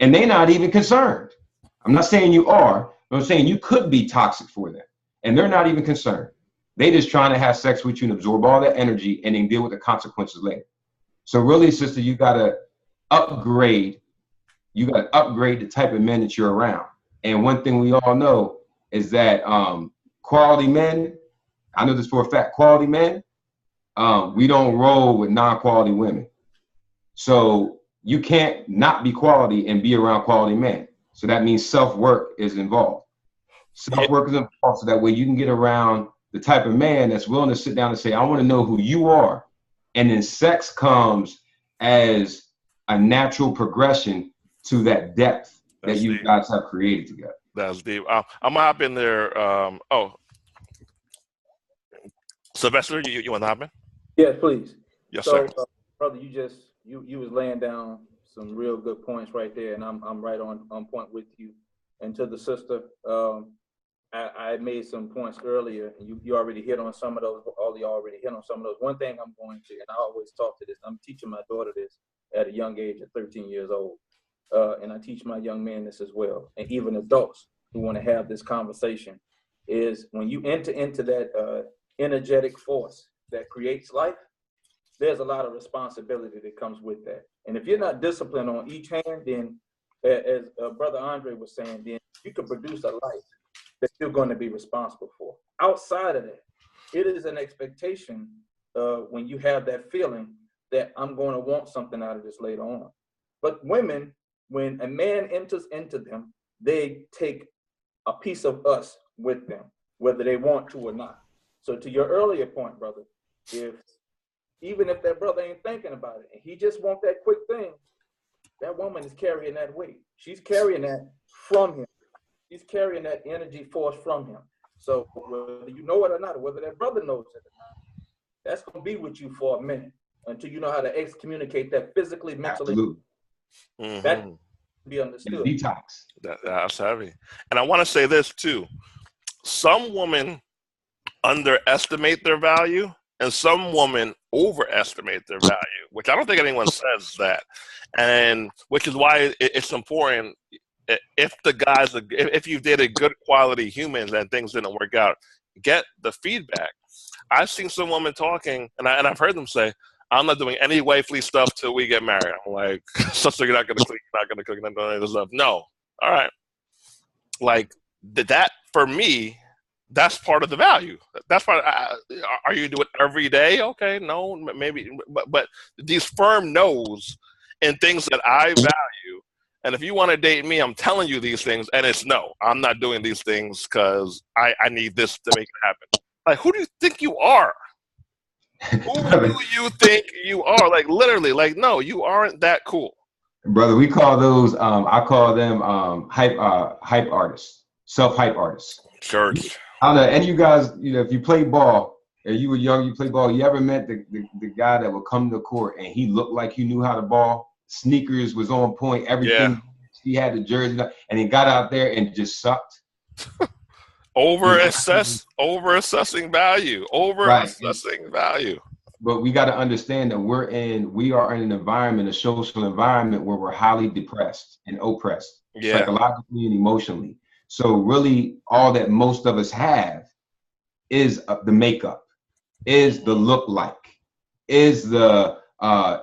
And they're not even concerned. I'm not saying you are, but I'm saying you could be toxic for them. And they're not even concerned. They just trying to have sex with you and absorb all that energy and then deal with the consequences later. So really, sister, you got to upgrade. You got to upgrade the type of men that you're around. And one thing we all know is that quality men, I know this for a fact, quality men, we don't roll with non-quality women. So you can't not be quality and be around quality men. So that means self-work is involved. Self-work is involved, so that way you can get around the type of man that's willing to sit down and say, I want to know who you are. And then sex comes as a natural progression to that depth that you guys have created together. That's deep. I'm gonna hop in there. Sylvester, you want to hop in? Yeah, please. Yes, sir. Brother, you was laying down some real good points right there, and I'm right on point with you. And to the sister, I made some points earlier, and you already hit on some of those. All you already hit on some of those. One thing I'm going to, and I always talk to this, I'm teaching my daughter this at a young age of 13 years old. And I teach my young men this as well, and even adults who want to have this conversation, is when you enter into that energetic force that creates life, there's a lot of responsibility that comes with that. And if you're not disciplined on each hand, then as Brother Andre was saying, then you can produce a life that you're going to be responsible for. Outside of that, it is an expectation when you have that feeling that I'm going to want something out of this later on. But women, when a man enters into them, they take a piece of us with them, whether they want to or not. So to your earlier point, brother, even if that brother ain't thinking about it, and he just wants that quick thing, that woman is carrying that weight. She's carrying that from him. She's carrying that energy force from him. So whether you know it or not, or whether that brother knows it or not, that's going to be with you for a minute until you know how to excommunicate that physically, mentally. Absolutely. That can be understood. Detox. That's heavy. And I want to say this too. Some women underestimate their value, and some women overestimate their value, which I don't think anyone says that. And which is why it's important, if the guys, if you dated good quality humans and things didn't work out, get the feedback. I've seen some women talking, and I've heard them say, I'm not doing any wifely stuff till we get married. I'm like, so you're not going to clean, you're not going to cook, you're not doing any of this stuff. No. All right. like that for me, that's part of the value. That's part. Are you doing it every day? Okay, no, maybe, but these firm no's and things that I value. And if you want to date me, I'm telling you these things, and it's no, I'm not doing these things because I need this to make it happen. Like, who do you think you are? Who do you think you are? Like, literally, like, no, you aren't that cool. Brother, we call those, I call them hype artists, self-hype artists. Church. I don't know, and you guys, you know, if you play ball, and you were young, you play ball, you ever met the guy that would come to court and he looked like he knew how to ball? Sneakers was on point, everything. Yeah. He had the jersey, and he got out there and just sucked. Overassessing value. Value. But we got to understand that we are in an environment, a social environment where we're highly depressed and oppressed, psychologically and emotionally. So really, all that most of us have is the makeup, is the look like, is the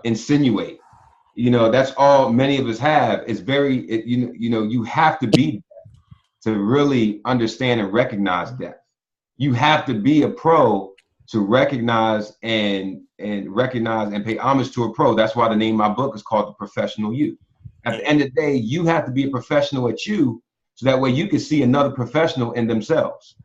insinuate. You know, that's all many of us have. It's you have to be to really understand and recognize that. You have to be a pro to recognize and pay homage to a pro. That's why the name of my book is called The Professional You. At the end of the day, you have to be a professional at you, so that way you can see another professional in themselves.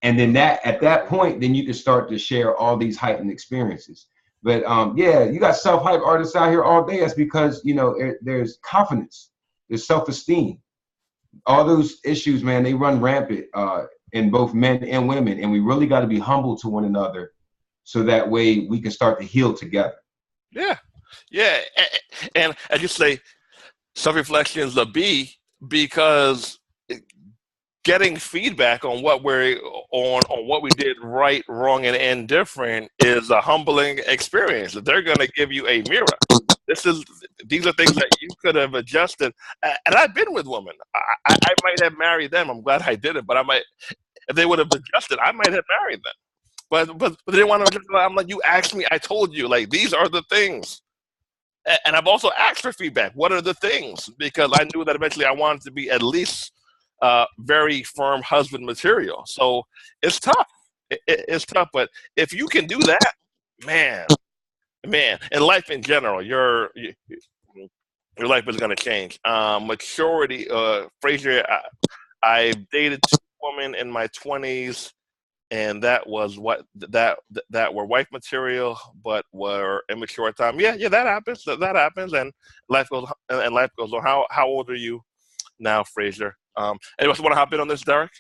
And then at that point, then you can start to share all these heightened experiences. But you got self-hype artists out here all day. That's because, you know, there's confidence, there's self-esteem. All those issues, man, they run rampant in both men and women. And we really got to be humble to one another, so that way we can start to heal together. Yeah. Yeah. And as you say, self-reflection is a B, because getting feedback on what what we did right, wrong, and indifferent is a humbling experience. They're going to give you a mirror. These are things that you could have adjusted. And I've been with women. I might have married them. I'm glad I didn't, but if they would have adjusted, I might have married them. But they didn't want to adjust. I'm like, you asked me, I told you, like, these are the things. And I've also asked for feedback. What are the things? Because I knew that eventually I wanted to be at least very firm husband material. So it's tough. It's tough. But if you can do that, man, in life in general, your life is going to change. Maturity, Frazier, I dated 2 women in my 20s, and that was that were wife material, but were immature at the time. Yeah, that happens. That happens, and life goes on. How old are you now, Frazier? Anyone else want to hop in on this, Derek?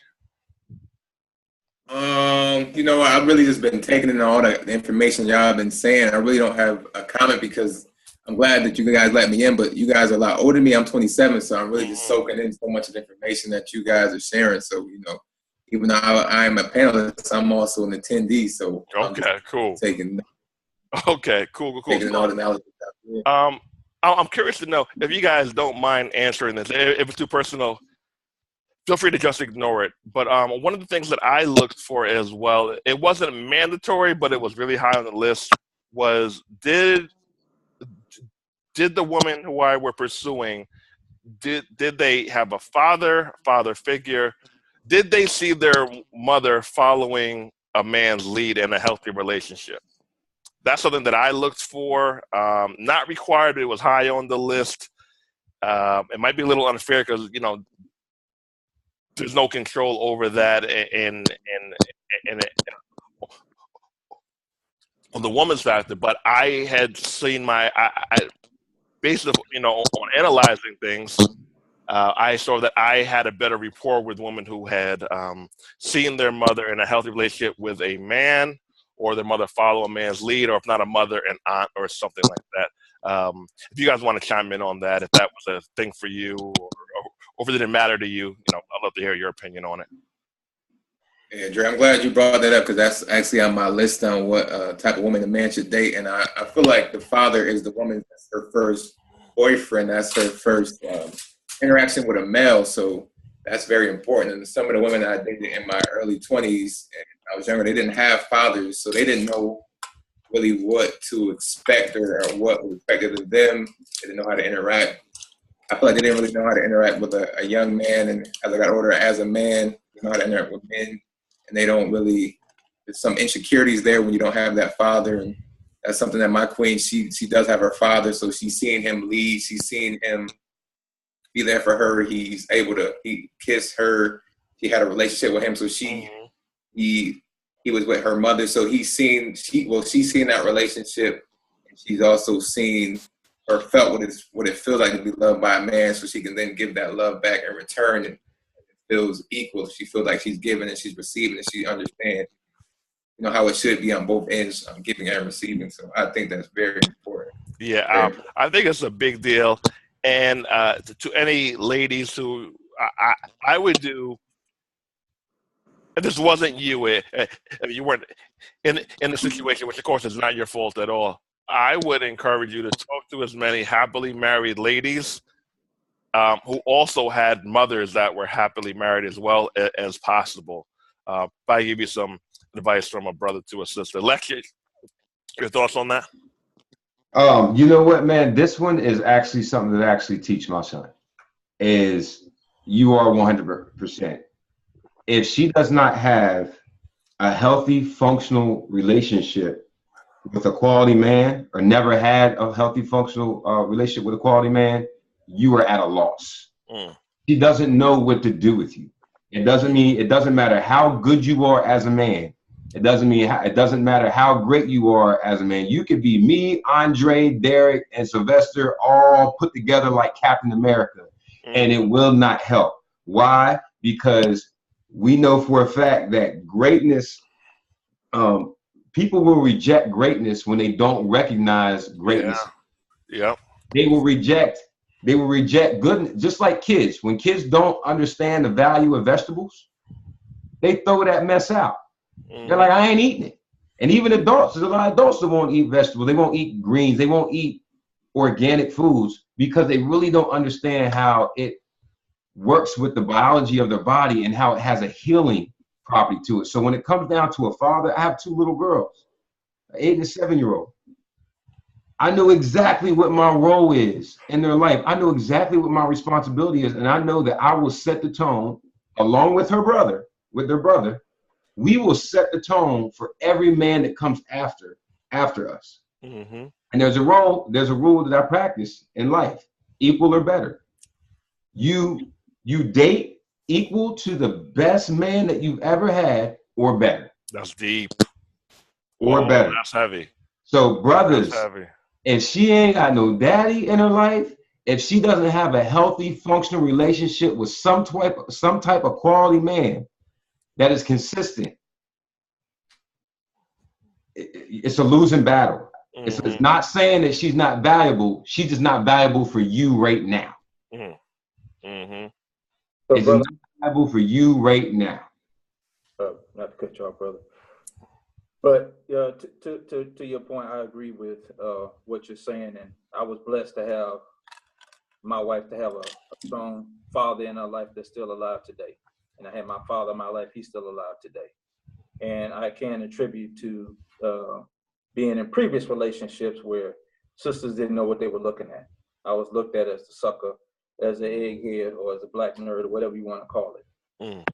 You know, I've really just been taking in all the information y'all have been saying. I really don't have a comment, because I'm glad that you guys let me in, but you guys are a lot older than me. I'm 27, so I'm really just soaking in so much of the information that you guys are sharing. So, you know, even though I'm a panelist, I'm also an attendee. So okay, cool. Taking cool. Taking all the knowledge. I'm curious to know if you guys don't mind answering this. If it's too personal, feel free to just ignore it. But one of the things that I looked for as well, it wasn't mandatory, but it was really high on the list, was did the woman who I were pursuing, did they have a father figure? Did they see their mother following a man's lead in a healthy relationship? That's something that I looked for. Not required, but it was high on the list. It might be a little unfair because, you know, there's no control over that on the woman's factor. But I had seen based on, you know, on analyzing things, I saw that I had a better rapport with women who had seen their mother in a healthy relationship with a man, or their mother follow a man's lead, or if not a mother, an aunt, or something like that. If you guys want to chime in on that, if that was a thing for you, or if it didn't matter to you, I'd love to hear your opinion on it. Yeah, Dre, I'm glad you brought that up, because that's actually on my list on what type of woman a man should date. And I feel like the father is the woman, that's her first boyfriend, that's her first interaction with a male. So that's very important. And some of the women I dated in my early 20s, and I was younger, they didn't have fathers, so they didn't know really what to expect or what was expected of them. They didn't know how to interact I feel like they didn't really know how to interact with a young man, and as I got older, as a man, they know how to interact with men, and they don't really. There's some insecurities there when you don't have that father, and that's something that my queen, she does have her father, so she's seeing him lead, she's seeing him be there for her. He's able to kiss her. She had a relationship with him, so he was with her mother, so she's seen that relationship, and she's also seen or felt what it feels like to be loved by a man, so she can then give that love back in return, and it feels equal. She feels like she's giving and she's receiving, and she understands, how it should be on both ends, giving and receiving. So I think that's very important. Yeah, I think it's a big deal. And to any ladies who I would do, if this wasn't you, if you weren't in the situation, which of course is not your fault at all, I would encourage you to talk to as many happily married ladies who also had mothers that were happily married as well as possible. If I give you some advice from a brother to a sister. Lex, your thoughts on that? You know what, man? This one is actually something that I actually teach my son. Is you are 100%. If she does not have a healthy, functional relationship with a quality man, or never had a healthy, functional relationship with a quality man, you are at a loss. She doesn't know what to do with you. It doesn't matter how good you are as a man. It doesn't matter how great you are as a man. You could be me, Andre, Derek, and Sylvester all put together like Captain America, and it will not help. Why? Because we know for a fact that greatness, people will reject greatness when they don't recognize greatness. Yeah. They will reject goodness, just like kids. When kids don't understand the value of vegetables, they throw that mess out. They're like, I ain't eating it. And even adults, there's a lot of adults that won't eat vegetables. They won't eat greens. They won't eat organic foods because they really don't understand how it works with the biology of their body and how it has a healing property to it. So when it comes down to a father, I have two little girls, an 8 and a 7-year-old. I know exactly what my role is in their life. I know exactly what my responsibility is. And I know that I will set the tone along with their brother. We will set the tone for every man that comes after us. And there's a rule that I practice in life: equal or better. You date equal to the best man that you've ever had, or better. That's deep. Or better. That's heavy. So brothers, if she ain't got no daddy in her life, if she doesn't have a healthy, functional relationship with some type of quality man that is consistent, it's a losing battle. It's not saying that she's not valuable. She's just not valuable for you right now. It's not valuable for you right now. Not to cut you off, brother. But to your point, I agree with what you're saying, and I was blessed to have my wife to have a strong father in her life that's still alive today. And I had my father in my life; he's still alive today. And I can attribute to being in previous relationships where sisters didn't know what they were looking at. I was looked at as the sucker, as the egghead, or as a black nerd, or whatever you want to call it.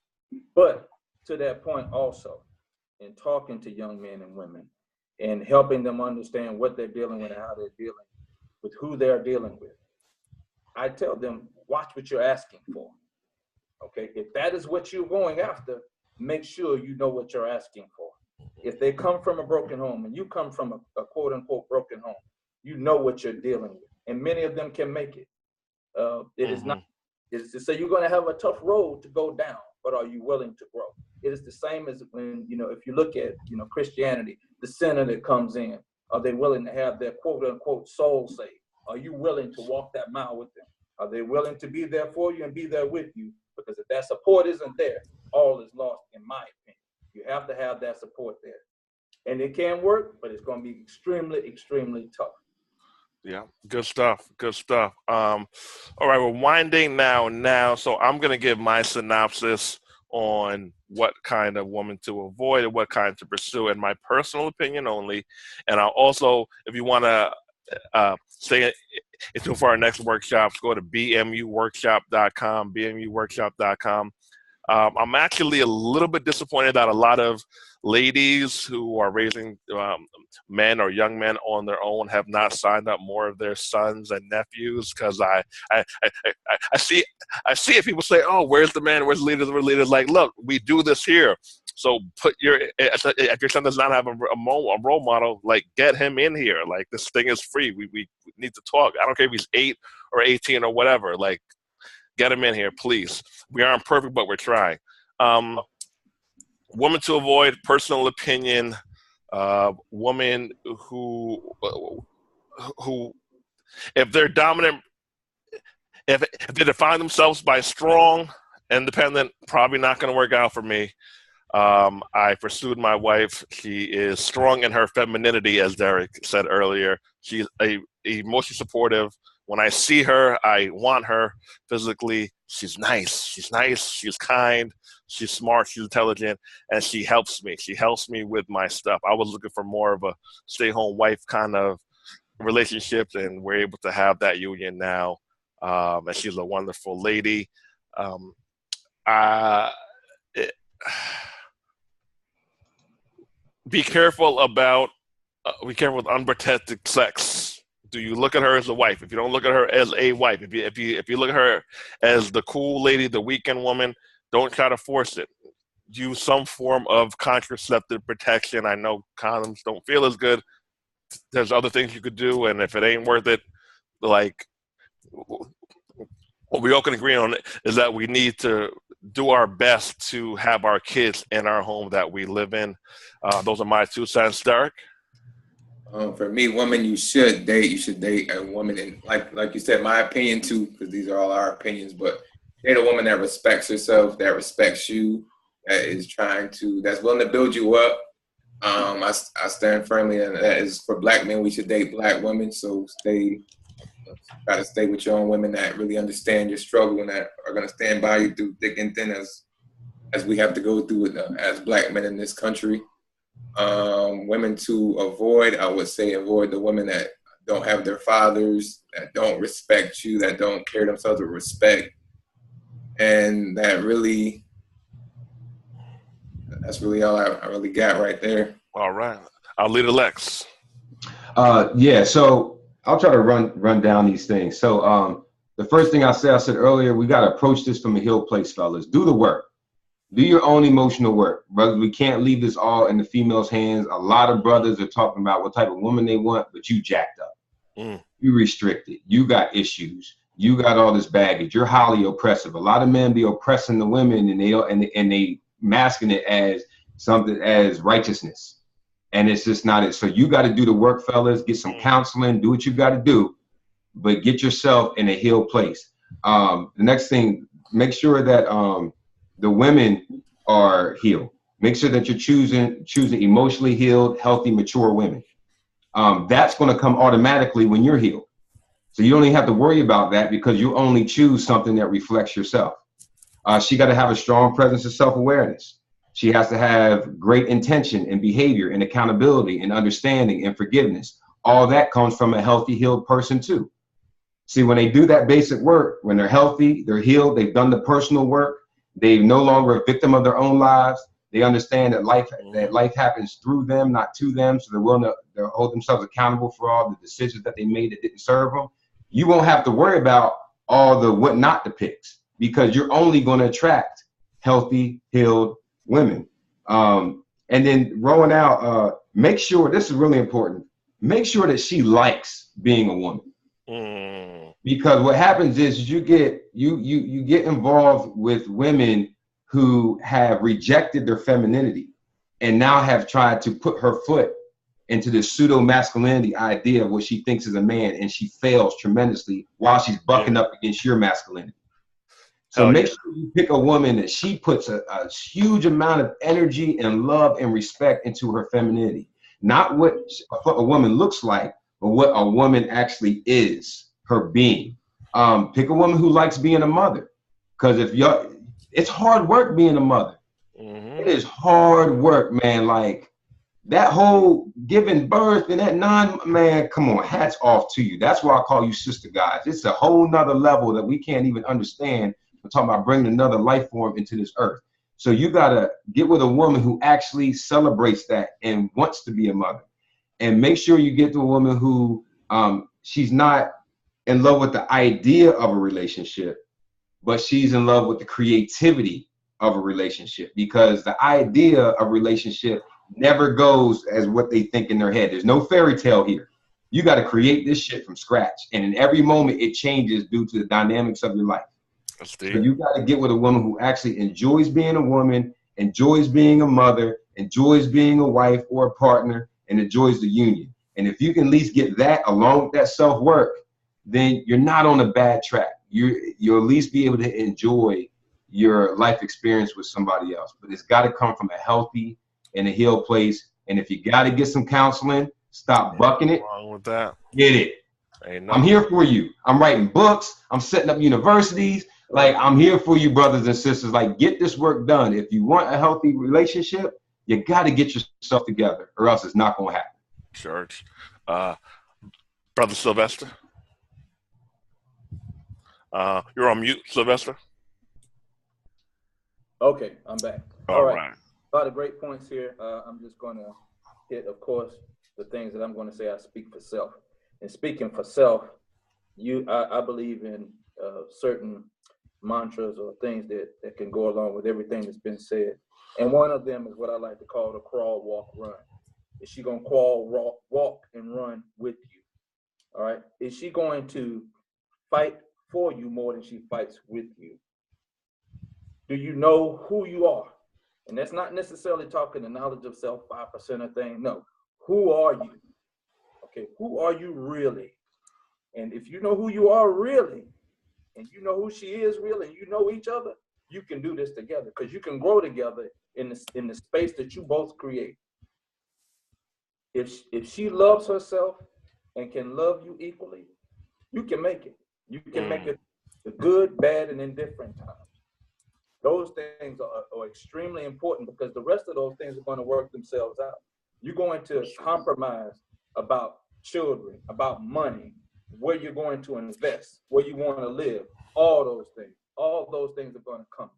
But to that point also, in talking to young men and women and helping them understand what they're dealing with and how they're dealing with who they're dealing with, I tell them, watch what you're asking for. Okay, if that is what you're going after, make sure you know what you're asking for. If they come from a broken home and you come from a quote unquote broken home, you know what you're dealing with. And many of them can make it. It is not, it's to say you're going to have a tough road to go down, but are you willing to grow? It is the same as when, if you look at, Christianity, the sinner that comes in, are they willing to have their quote unquote soul saved? Are you willing to walk that mile with them? Are they willing to be there for you and be there with you? Because if that support isn't there, all is lost, in my opinion. You have to have that support there. And it can work, but it's going to be extremely, extremely tough. Yeah, good stuff. All right, we're winding now. So I'm going to give my synopsis on what kind of woman to avoid and what kind to pursue, in my personal opinion only. And I'll also, if you want to stay tuned for our next workshops. Go to bmuworkshop.com, bmuworkshop.com. I'm actually a little bit disappointed that a lot of ladies who are raising men or young men on their own have not signed up more of their sons and nephews, because I see it. People say, "Oh, where's the man? Where's the leaders? Where's the leaders?" Like, look, we do this here. So if your son does not have a role model, like, get him in here. Like, this thing is free. We need to talk. I don't care if he's 8 or 18 or whatever. Like, get him in here, please. We aren't perfect, but we're trying. Woman to avoid, personal opinion. Woman who, if they're dominant, if they define themselves by strong, independent, probably not going to work out for me. I pursued my wife. She is strong in her femininity, as Derek said earlier. She's emotionally supportive. When I see her, I want her physically. She's nice. She's kind. She's smart. She's intelligent. And she helps me. She helps me with my stuff. I was looking for more of a stay-home wife kind of relationship, and we're able to have that union now. And she's a wonderful lady. Be careful with unprotected sex. Do you look at her as a wife? If you don't look at her as a wife, if you look at her as the cool lady, the weekend woman, don't try to force it. Use some form of contraceptive protection. I know condoms don't feel as good. There's other things you could do, and if it ain't worth it, like, what we all can agree on is that we need to do our best to have our kids in our home that we live in. Those are my 2 cents, Derek. For me, woman, you should date a woman, and like you said, my opinion too, because these are all our opinions, but date a woman that respects herself, that respects you, that's willing to build you up. I stand firmly, and that is for Black men. We should date Black women. So try to stay with your own women that really understand your struggle and that are going to stand by you through thick and thin, as we have to go through it as Black men in this country. Women to avoid, I would say avoid the women that don't have their fathers, that don't respect you, that don't carry themselves with respect, and that's really all I really got right there. All right. I'll lead Lex. Yeah, so I'll try to run down these things. So the first thing I said earlier, we got to approach this from a healed place, fellas. Do the work. Do your own emotional work. Brothers, we can't leave this all in the female's hands. A lot of brothers are talking about what type of woman they want, but you jacked up. You restricted. You got issues. You got all this baggage. You're highly oppressive. A lot of men be oppressing the women, and they masking it as something as righteousness. And it's just not it. So you got to do the work, fellas. Get some counseling. Do what you got to do, but get yourself in a healed place. The next thing, make sure that the women are healed. Make sure that you're choosing emotionally healed, healthy, mature women. That's going to come automatically when you're healed. So you don't even have to worry about that, because you only choose something that reflects yourself. She got to have a strong presence of self-awareness. She has to have great intention and behavior and accountability and understanding and forgiveness. All that comes from a healthy, healed person too. See, when they do that basic work, when they're healthy, they're healed, they've done the personal work, they're no longer a victim of their own lives. They understand that life happens through them, not to them. So they're willing to hold themselves accountable for all the decisions that they made that didn't serve them. You won't have to worry about all the what not to picks, because you're only going to attract healthy, healed women. And then rolling out, make sure, this is really important, make sure that she likes being a woman. Because what happens is you get involved with women who have rejected their femininity and now have tried to put her foot into this pseudo masculinity idea of what she thinks is a man, and she fails tremendously while she's bucking up against your masculinity. So make sure you pick a woman that she puts a huge amount of energy and love and respect into her femininity. Not what a woman looks like, but what a woman actually is, her being. Pick a woman who likes being a mother, because it's hard work being a mother. It is hard work, man. Like, that whole giving birth and that man, come on, hats off to you. That's why I call you sister, guys. It's a whole nother level that we can't even understand. We're talking about bringing another life form into this earth. So you gotta get with a woman who actually celebrates that and wants to be a mother. And make sure you get to a woman who she's not in love with the idea of a relationship, but she's in love with the creativity of a relationship, because the idea of relationship never goes as what they think in their head. There's no fairy tale here. You got to create this shit from scratch. And in every moment it changes due to the dynamics of your life. So you got to get with a woman who actually enjoys being a woman, enjoys being a mother, enjoys being a wife or a partner, and enjoys the union. And if you can at least get that along with that self-work, then you're not on a bad track. You'll at least be able to enjoy your life experience with somebody else. But it's got to come from a healthy and a healed place. And if you got to get some counseling, stop bucking it. Wrong with that. Get it. I'm here for you. I'm writing books. I'm setting up universities. Like, I'm here for you, brothers and sisters. Like, get this work done. If you want a healthy relationship, you got to get yourself together, or else it's not going to happen. Church. Brother Sylvester. You're on mute, Sylvester. Okay, I'm back. All right. A lot of great points here. I'm just going to hit, of course, the things that I'm going to say. I speak for self. And speaking for self, I believe in certain mantras or things that can go along with everything that's been said. And one of them is what I like to call the crawl, walk, run. Is she going to crawl, walk, and run with you? All right. Is she going to fight for you more than she fights with you? Do you know who you are? And that's not necessarily talking the knowledge of self 5% thing. No. Who are you? Okay. Who are you really? And if you know who you are really, and you know who she is really, and you know each other, you can do this together, because you can grow together in the space that you both create. If she loves herself and can love you equally, you can make it. You can make it the good, bad, and indifferent times. Those things are extremely important, because the rest of those things are going to work themselves out. You're going to compromise about children, about money, where you're going to invest, where you want to live, all those things. All those things are going to come.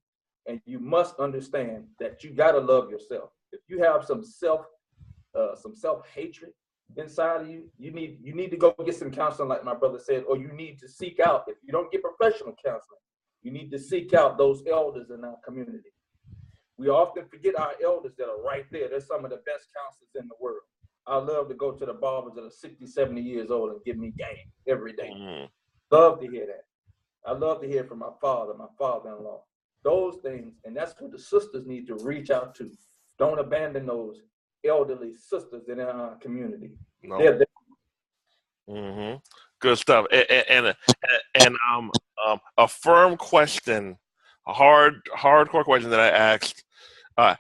And you must understand that you got to love yourself. If you have some self-hatred inside of you, you need to go get some counseling, like my brother said, or you need to seek out, if you don't get professional counseling, you need to seek out those elders in our community. We often forget our elders that are right there. They're some of the best counselors in the world. I love to go to the barbers that are 60, 70 years old and give me game every day. Love to hear that. I love to hear from my father, my father-in-law. Those things, and that's what the sisters need to reach out to. Don't abandon those elderly sisters in our community. No. They're there. Good stuff. And a firm question, a hardcore question that I asked a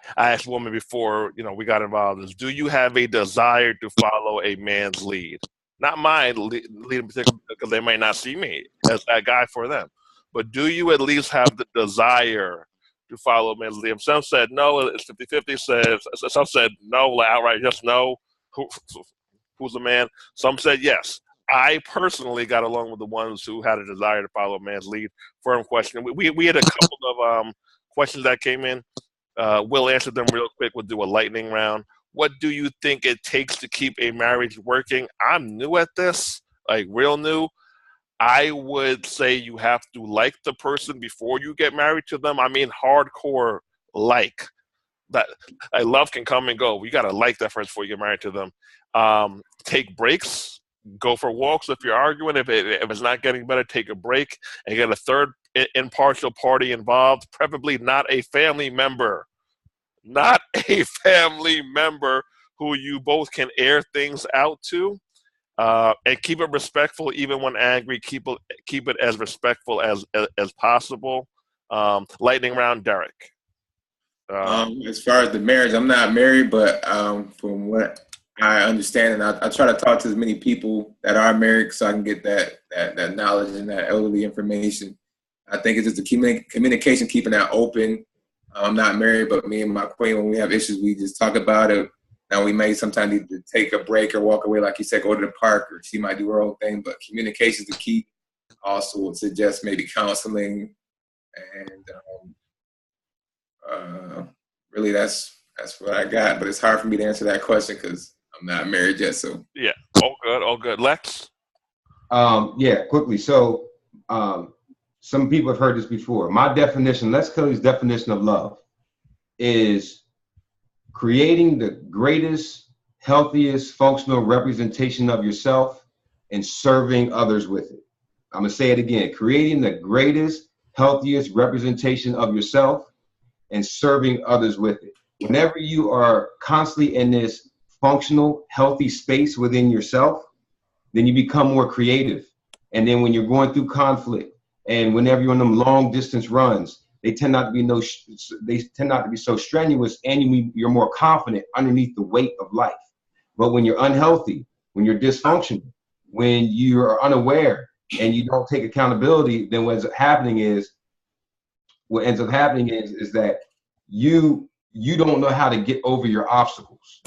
woman before, we got involved, is, do you have a desire to follow a man's lead? Not my lead in particular, because they might not see me as that guy for them. But do you at least have the desire to follow a man's lead? Some said no, it's 50-50. Some said no, like outright, just no. Who's the man? Some said yes. I personally got along with the ones who had a desire to follow a man's lead. Firm question. We had a couple of questions that came in. We'll answer them real quick. We'll do a lightning round. What do you think it takes to keep a marriage working? I'm new at this, like real new. I would say you have to like the person before you get married to them. I mean, hardcore like. That love can come and go. You got to like that person before you get married to them. Take breaks. Go for walks if you're arguing. If it's not getting better, take a break and get a third impartial party involved, preferably not a family member. Not a family member who you both can air things out to, and keep it respectful even when angry. Keep it as respectful as possible. Lightning round, Derek. As far as the marriage, I'm not married, but from what I understand, and I try to talk to as many people that are married so I can get that knowledge and that elderly information. I think it's just the communication, keeping that open. I'm not married, but me and my queen, when we have issues, we just talk about it. Now we may sometimes need to take a break or walk away, like you said, go to the park, or she might do her own thing, but communication is the key. Also would suggest maybe counseling, and really that's what I got. But it's hard for me to answer that question because I'm not married yet. So yeah, all good. Lex? Yeah, quickly. So some people have heard this before. My definition, Les Kelly's definition of love is creating the greatest, healthiest, functional representation of yourself and serving others with it. I'm gonna say it again, creating the greatest, healthiest representation of yourself and serving others with it. Whenever you are constantly in this functional, healthy space within yourself, then you become more creative. And then when you're going through conflict, and whenever you're on them long distance runs, they tend not to be so strenuous, and you're more confident underneath the weight of life. But when you're unhealthy, when you're dysfunctional, when you're unaware and you don't take accountability, then what ends up happening is that you don't know how to get over your obstacles.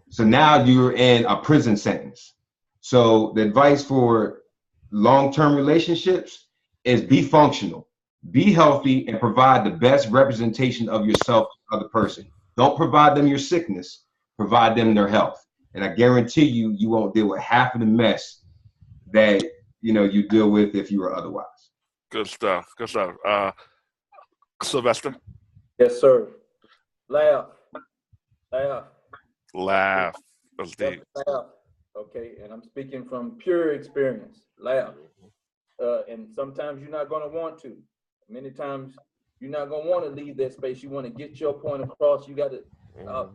So now you're in a prison sentence. So the advice for long-term relationships is be functional, be healthy, and provide the best representation of yourself to the other person. Don't provide them your sickness, provide them their health. And I guarantee you, you won't deal with half of the mess that you deal with if you were otherwise. Good stuff. Sylvester? Yes, sir. Laugh. That's deep. Laugh. Okay, and I'm speaking from pure experience. Laugh. And sometimes you're not going to want to. Many times you're not going to want to leave that space. You want to get your point across. You got to.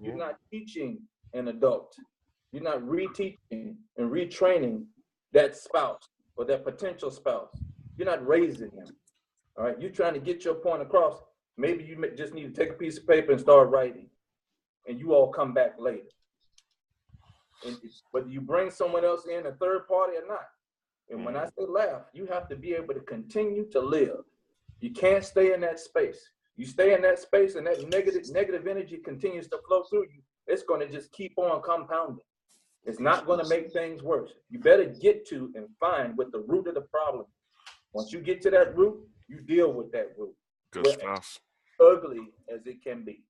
You're not teaching an adult. You're not reteaching and retraining that spouse or that potential spouse. You're not raising them. All right, you're trying to get your point across. Maybe you just need to take a piece of paper and start writing, and you all come back later. And whether you bring someone else in, a third party or not. And when I say laugh, you have to be able to continue to live. You can't stay in that space. You stay in that space and that negative energy continues to flow through you. It's going to just keep on compounding. It's not going to make things worse. You better get to and find what the root of the problem is. Once you get to that root, you deal with that root. Good stuff. Ugly as it can be.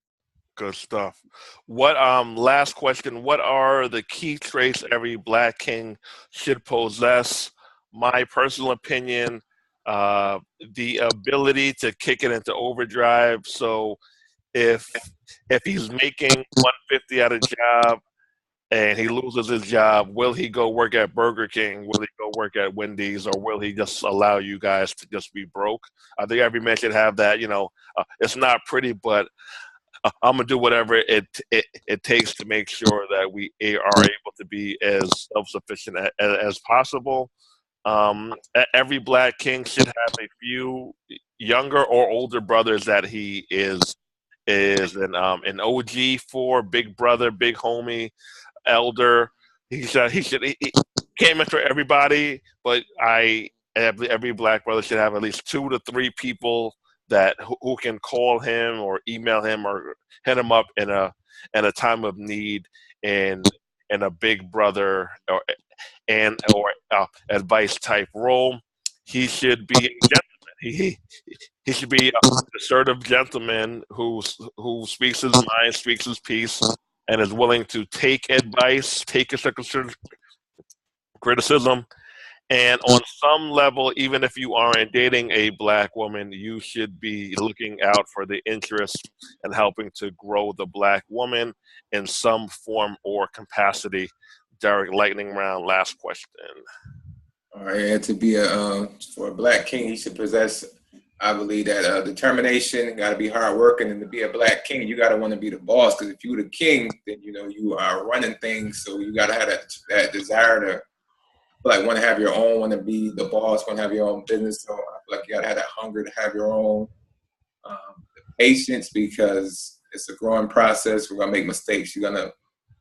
Good stuff. What last question, what are the key traits every Black king should possess? My personal opinion, the ability to kick it into overdrive. So if he's making 150 at a job and he loses his job, will he go work at Burger King? Will he go work at Wendy's? Or will he just allow you guys to just be broke? I think every man should have that, it's not pretty, but I'm going to do whatever it takes to make sure that we are able to be as self-sufficient as possible. Every Black king should have a few younger or older brothers that he is an OG for, big brother, big homie, elder. He can't mentor everybody, but every Black brother should have at least 2 to 3 people that who can call him or email him or hit him up in a time of need, and a big brother or advice type role. He should be a gentleman. He should be an assertive gentleman who speaks his mind, speaks his piece, and is willing to take advice, take constructive criticism. And on some level, even if you aren't dating a Black woman, you should be looking out for the interest and helping to grow the Black woman in some form or capacity. Derek, lightning round, last question. All right, and to be for a Black king, he should possess, I believe, that determination. Got to be hardworking, and to be a Black king, you got to want to be the boss. Because if you're the king, then you are running things. So you got to have that desire to want to have your own, want to be the boss, want to have your own business. So I feel like you got to have that hunger to have your own. Patience, because it's a growing process. We're gonna make mistakes. You're gonna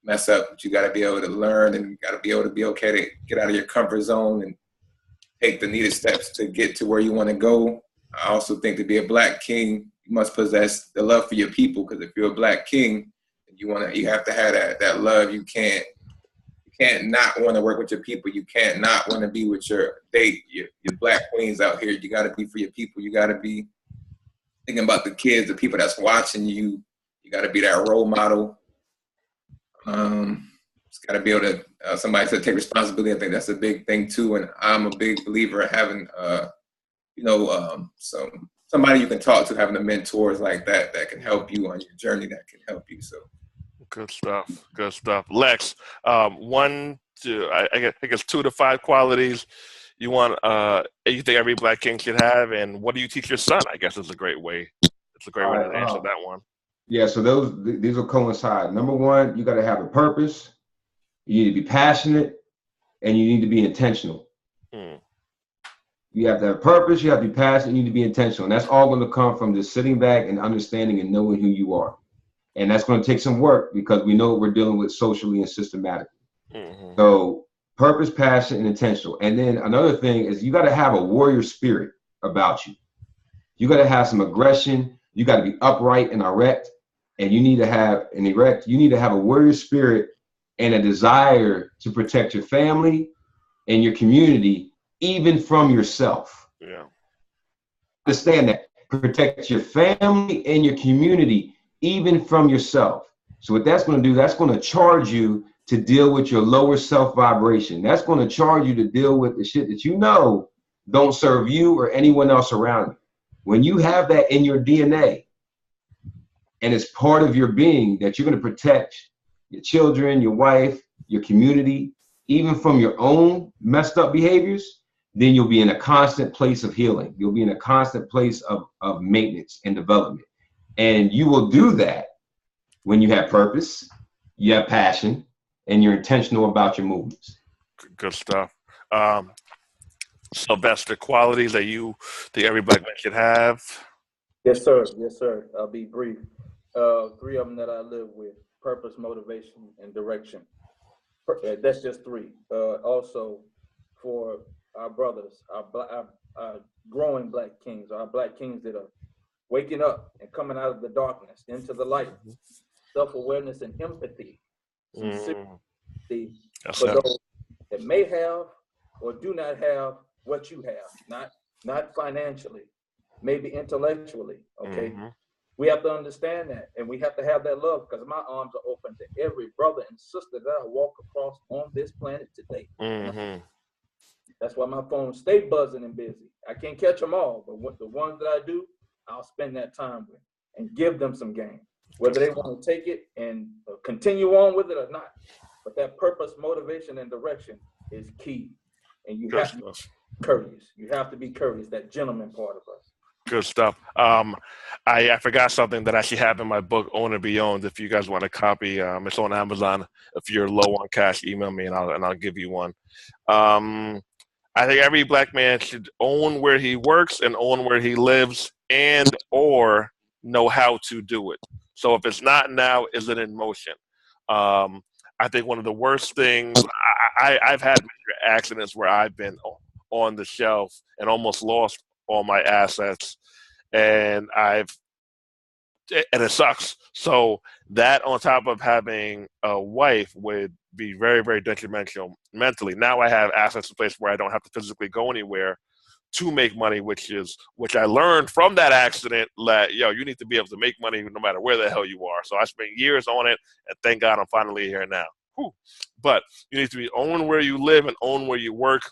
mess up, but you got to be able to learn, and you got to be able to be okay to get out of your comfort zone and take the needed steps to get to where you want to go. I also think to be a Black king, you must possess the love for your people, because if you're a Black king, You have to have that love. You can't not want to work with your people. You can't not want to be with your black queens out here. You got to be for your people. You got to be thinking about the kids, the people that's watching you. You got to be that role model. It's got to be able to, somebody to take responsibility. I think that's a big thing too. And I'm a big believer of having, somebody you can talk to, having a mentors like that can help you on your journey, that can help you. So. Good stuff. Good stuff. Lex, I guess 2 to 5 qualities you think every black king should have, and what do you teach your son? I guess is a great way. It's a great way to answer that one. Yeah, so these will coincide. Number one, you got to have a purpose. You need to be passionate, and you need to be intentional. You have to have a purpose. You have to be passionate. You need to be intentional, and that's all going to come from just sitting back and understanding and knowing who you are. And that's going to take some work because we know what we're dealing with socially and systematically. So purpose, passion, and intentional. And then another thing is you got to have a warrior spirit about you. You got to have some aggression. You got to be upright and erect. And you need to have a warrior spirit and a desire to protect your family and your community, even from yourself. Yeah. Understand that. Protect your family and your community, even from yourself. So what that's going to do, that's going to charge you to deal with your lower self vibration. That's going to charge you to deal with the shit that you know don't serve you or anyone else around you. When you have that in your DNA and it's part of your being that you're going to protect your children, your wife, your community, even from your own messed up behaviors, then you'll be in a constant place of healing. You'll be in a constant place of maintenance and development. And you will do that when you have purpose, you have passion, and you're intentional about your movements. Good stuff. Sylvester, qualities that you think every black man should have? Yes, sir. Yes, sir. I'll be brief. 3 of them that I live with: purpose, motivation, and direction. That's just 3. Also, for our brothers, our growing black kings, our black kings that are waking up and coming out of the darkness into the light, self-awareness and empathy, sincerity for those that may have or do not have what you have, not financially, maybe intellectually, okay? We have to understand that, and we have to have that love, because my arms are open to every brother and sister that I walk across on this planet today. That's why my phone stay buzzing and busy. I can't catch them all, but the ones that I do, I'll spend that time with and give them some game, whether they want to take it and continue on with it or not. But that purpose, motivation, and direction is key. And you have to be courteous. You have to be courteous, that gentleman part of us. Good stuff. I forgot something that I actually have in my book, Own and Be Owned. If you guys want a copy, it's on Amazon. If you're low on cash, email me and I'll give you one. I think every black man should own where he works and own where he lives, and or know how to do it. So if it's not now, is it in motion? I think one of the worst things, I've had major accidents where I've been on the shelf and almost lost all my assets, and it sucks. So that, on top of having a wife, would be very, very detrimental mentally. Now I have assets in place where I don't have to physically go anywhere to make money, which I learned from that accident. That you need to be able to make money no matter where the hell you are. So I spent years on it, and thank God I'm finally here now. Whew. But you need to own where you live and own where you work.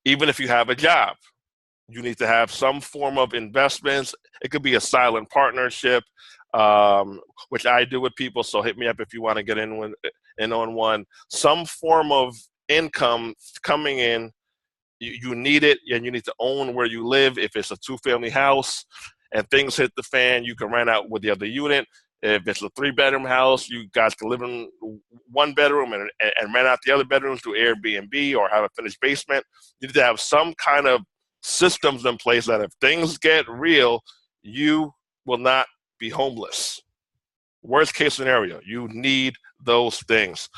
Even if you have a job, you need to have some form of investments. It could be a silent partnership, which I do with people. So hit me up if you want to get in on one. Some form of income coming in. You need it, and you need to own where you live. If it's a 2-family house and things hit the fan, you can rent out with the other unit. If it's a 3-bedroom house, you guys can live in 1 bedroom and rent out the other bedrooms to Airbnb or have a finished basement. You need to have some kind of systems in place that if things get real, you will not be homeless. Worst case scenario, you need those things.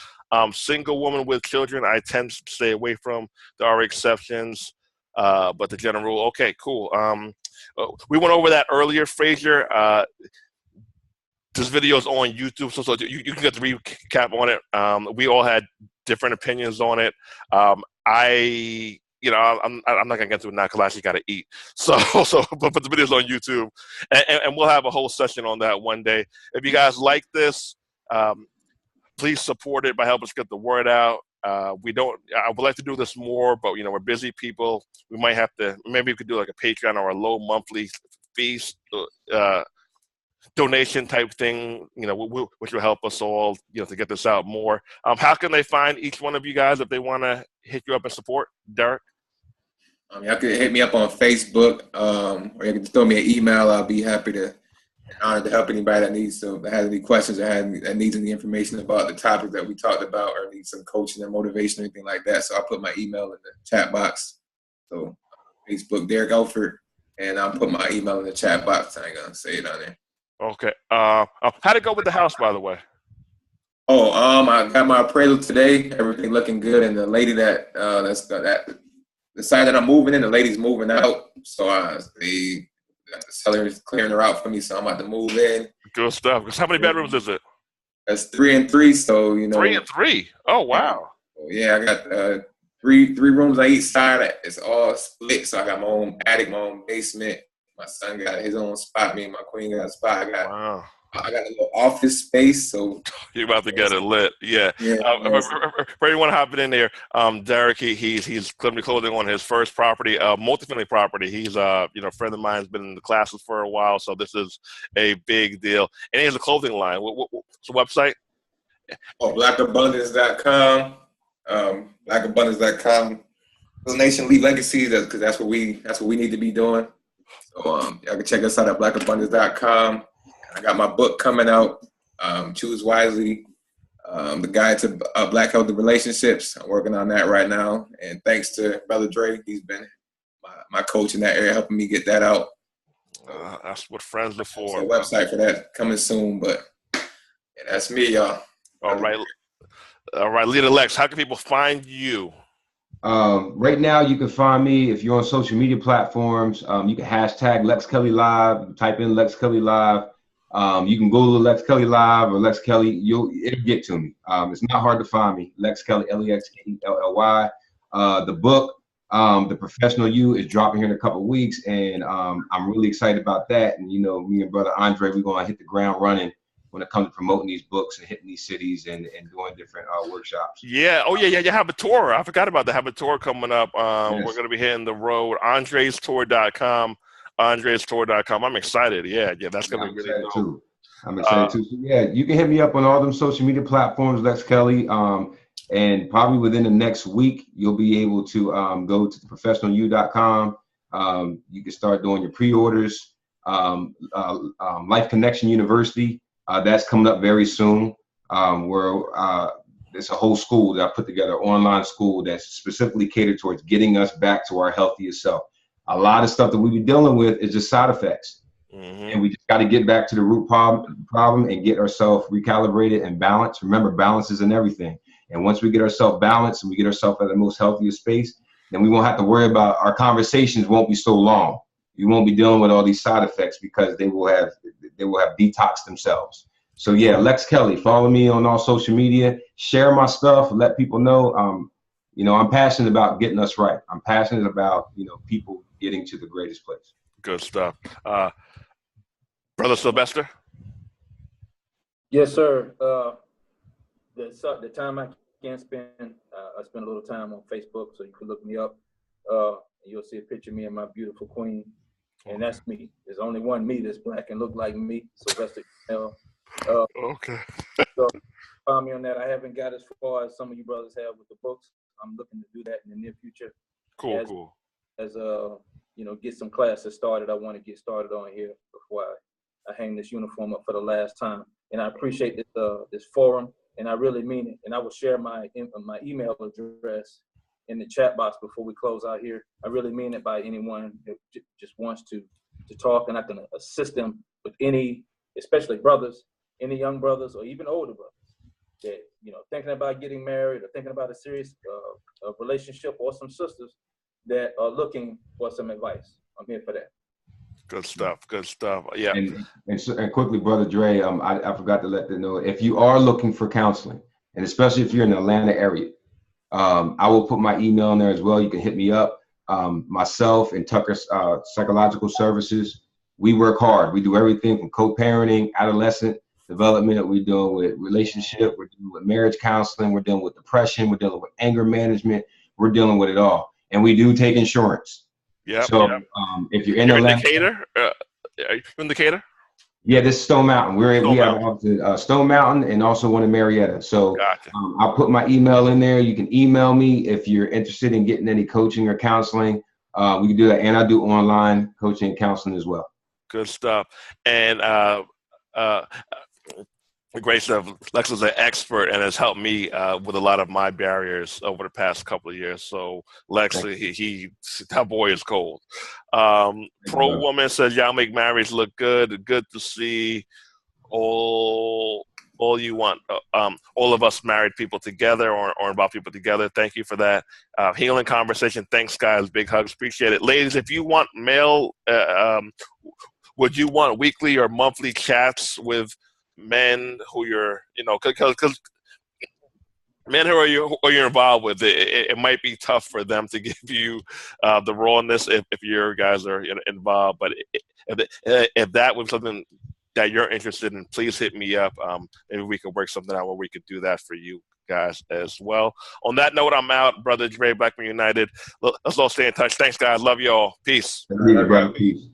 Single woman with children, I tend to stay away from. There are exceptions, but the general rule, okay, cool. We went over that earlier, Frazier. this video is on YouTube, so you can get the recap on it. We all had different opinions on it. I'm not gonna get to it now because I actually got to eat. But the video's on YouTube, and we'll have a whole session on that one day. If you guys like this, please support it by helping us get the word out. I would like to do this more, but we're busy people. We might have to. Maybe we could do like a Patreon or a low monthly fees. Donation type thing, which will help us all, to get this out more. How can they find each one of you guys if they want to hit you up and support? Derek? Y'all could hit me up on Facebook, or you can throw me an email. I'll be happy and honored to help anybody that has any questions or that needs any information about the topics that we talked about, or needs some coaching or motivation or anything like that. So I'll put my email in the chat box. So Facebook, Derek Elford, and I'll put my email in the chat box. I ain't gonna say it on there. Okay. How'd it go with the house, by the way? I got my appraisal today. Everything looking good, and the lady the side that I'm moving in, the lady's moving out. So the seller is clearing her out for me. So I'm about to move in. Good stuff. How many bedrooms is it? That's 3 and 3. So 3 and 3. Oh wow. Yeah, I got three rooms on each side. It's all split. So I got my own attic, my own basement. My son got his own spot. Me and my queen got a spot. I got a little office space. So you're about to get it lit. Yeah. For anyone hopping in there, Derek, he's closing on his first property, multifamily property. He's a friend of mine, has been in the classes for a while, so this is a big deal. And he has a clothing line. What's the website? Blackabundance.com. Blackabundance.com. Nation Leave Legacies, because that's what we need to be doing. So y'all can check us out at blackabundance.com. I got my book coming out, Choose Wisely, the guide to Black healthy relationships. I'm working on that right now. And thanks to Brother Dre, he's been my coach in that area, helping me get that out. That's what friends are for. There's a website for that coming soon, but that's me, y'all. All right, Leader Lex, how can people find you? Right now, you can find me if you're on social media platforms. You can hashtag Lex Kelly Live, type in Lex Kelly Live. You can Google Lex Kelly Live or Lex Kelly. It'll get to me. It's not hard to find me. Lex Kelly, LEXKELLY. The book, The Professional You, is dropping here in a couple of weeks, and I'm really excited about that. And me and Brother Andre, we're gonna hit the ground running when it comes to promoting these books and hitting these cities and doing different workshops. Yeah. Oh, yeah. You have a tour. I forgot about that. Have a tour coming up. Yes. We're going to be hitting the road. AndresTour.com. AndresTour.com. I'm excited. Yeah. That's going to be really cool. I'm excited too. So yeah, you can hit me up on all them social media platforms, Lex Kelly. And probably within the next week, you'll be able to go to professionalu.com. You can start doing your pre-orders. Life Connection University. That's coming up very soon, where it's a whole school that I put together, online school that's specifically catered towards getting us back to our healthiest self. A lot of stuff that we be dealing with is just side effects. Mm-hmm. And we just got to get back to the root problem and get ourselves recalibrated and balanced. Remember, balance is in everything. And once we get ourselves balanced and we get ourselves at the most healthiest space, then we won't have to worry about our conversations won't be so long. You won't be dealing with all these side effects because they will have detoxed themselves. So yeah, Lex Kelly, follow me on all social media, share my stuff, let people know. I'm passionate about getting us right. I'm passionate about, people getting to the greatest place. Good stuff. Brother Sylvester? Yes, sir. The time I can spend, I spend a little time on Facebook, so you can look me up. You'll see a picture of me and my beautiful queen. And that's me. There's only one me that's black and look like me, Sylvester. Okay. So follow me on that. I haven't got as far as some of you brothers have with the books. I'm looking to do that in the near future. Cool. As get some classes started. I want to get started on here before I hang this uniform up for the last time. And I appreciate this forum, and I really mean it. And I will share my email address in the chat box before we close out here. I really mean it by anyone that just wants to talk, and I can assist them with any, especially brothers, any young brothers or even older brothers that, thinking about getting married or thinking about a serious relationship, or some sisters that are looking for some advice. I'm here for that. Good stuff. Good stuff. Yeah. And quickly, Brother Dre, I forgot to let them know, if you are looking for counseling, and especially if you're in the Atlanta area, I will put my email in there as well. You can hit me up. Myself and Tucker Psychological Services, we work hard. We do everything from co-parenting, adolescent development. We're dealing with relationship. We're dealing with marriage counseling. We're dealing with depression. We're dealing with anger management. We're dealing with it all. And we do take insurance. Yeah. So if you're in Atlanta, Decatur, are you in Decatur? yeah, this is Stone Mountain. We have Mountain. offices at Stone Mountain and also one in Marietta. So Gotcha. I'll put my email in there. You can email me if you're interested in getting any coaching or counseling. We can do that, and I do online coaching and counseling as well. Good stuff. And great stuff. Lex is an expert and has helped me with a lot of my barriers over the past couple of years. So Lex, that boy is cold. Pro Woman says, y'all make marriage look good. Good to see all you want. All of us married people together or involved people together. Thank you for that. Healing conversation. Thanks, guys. Big hugs. Appreciate it. Ladies, if you want mail, would you want weekly or monthly chats with men who you're, because men who you're involved with, it might be tough for them to give you the rawness if your guys are involved. But if that was something that you're interested in, please hit me up. Maybe we could work something out where we could do that for you guys as well. On that note, I'm out. Brother Dre, Black Men United. Let's all stay in touch. Thanks, guys. Love you all. Peace. Brother. Peace.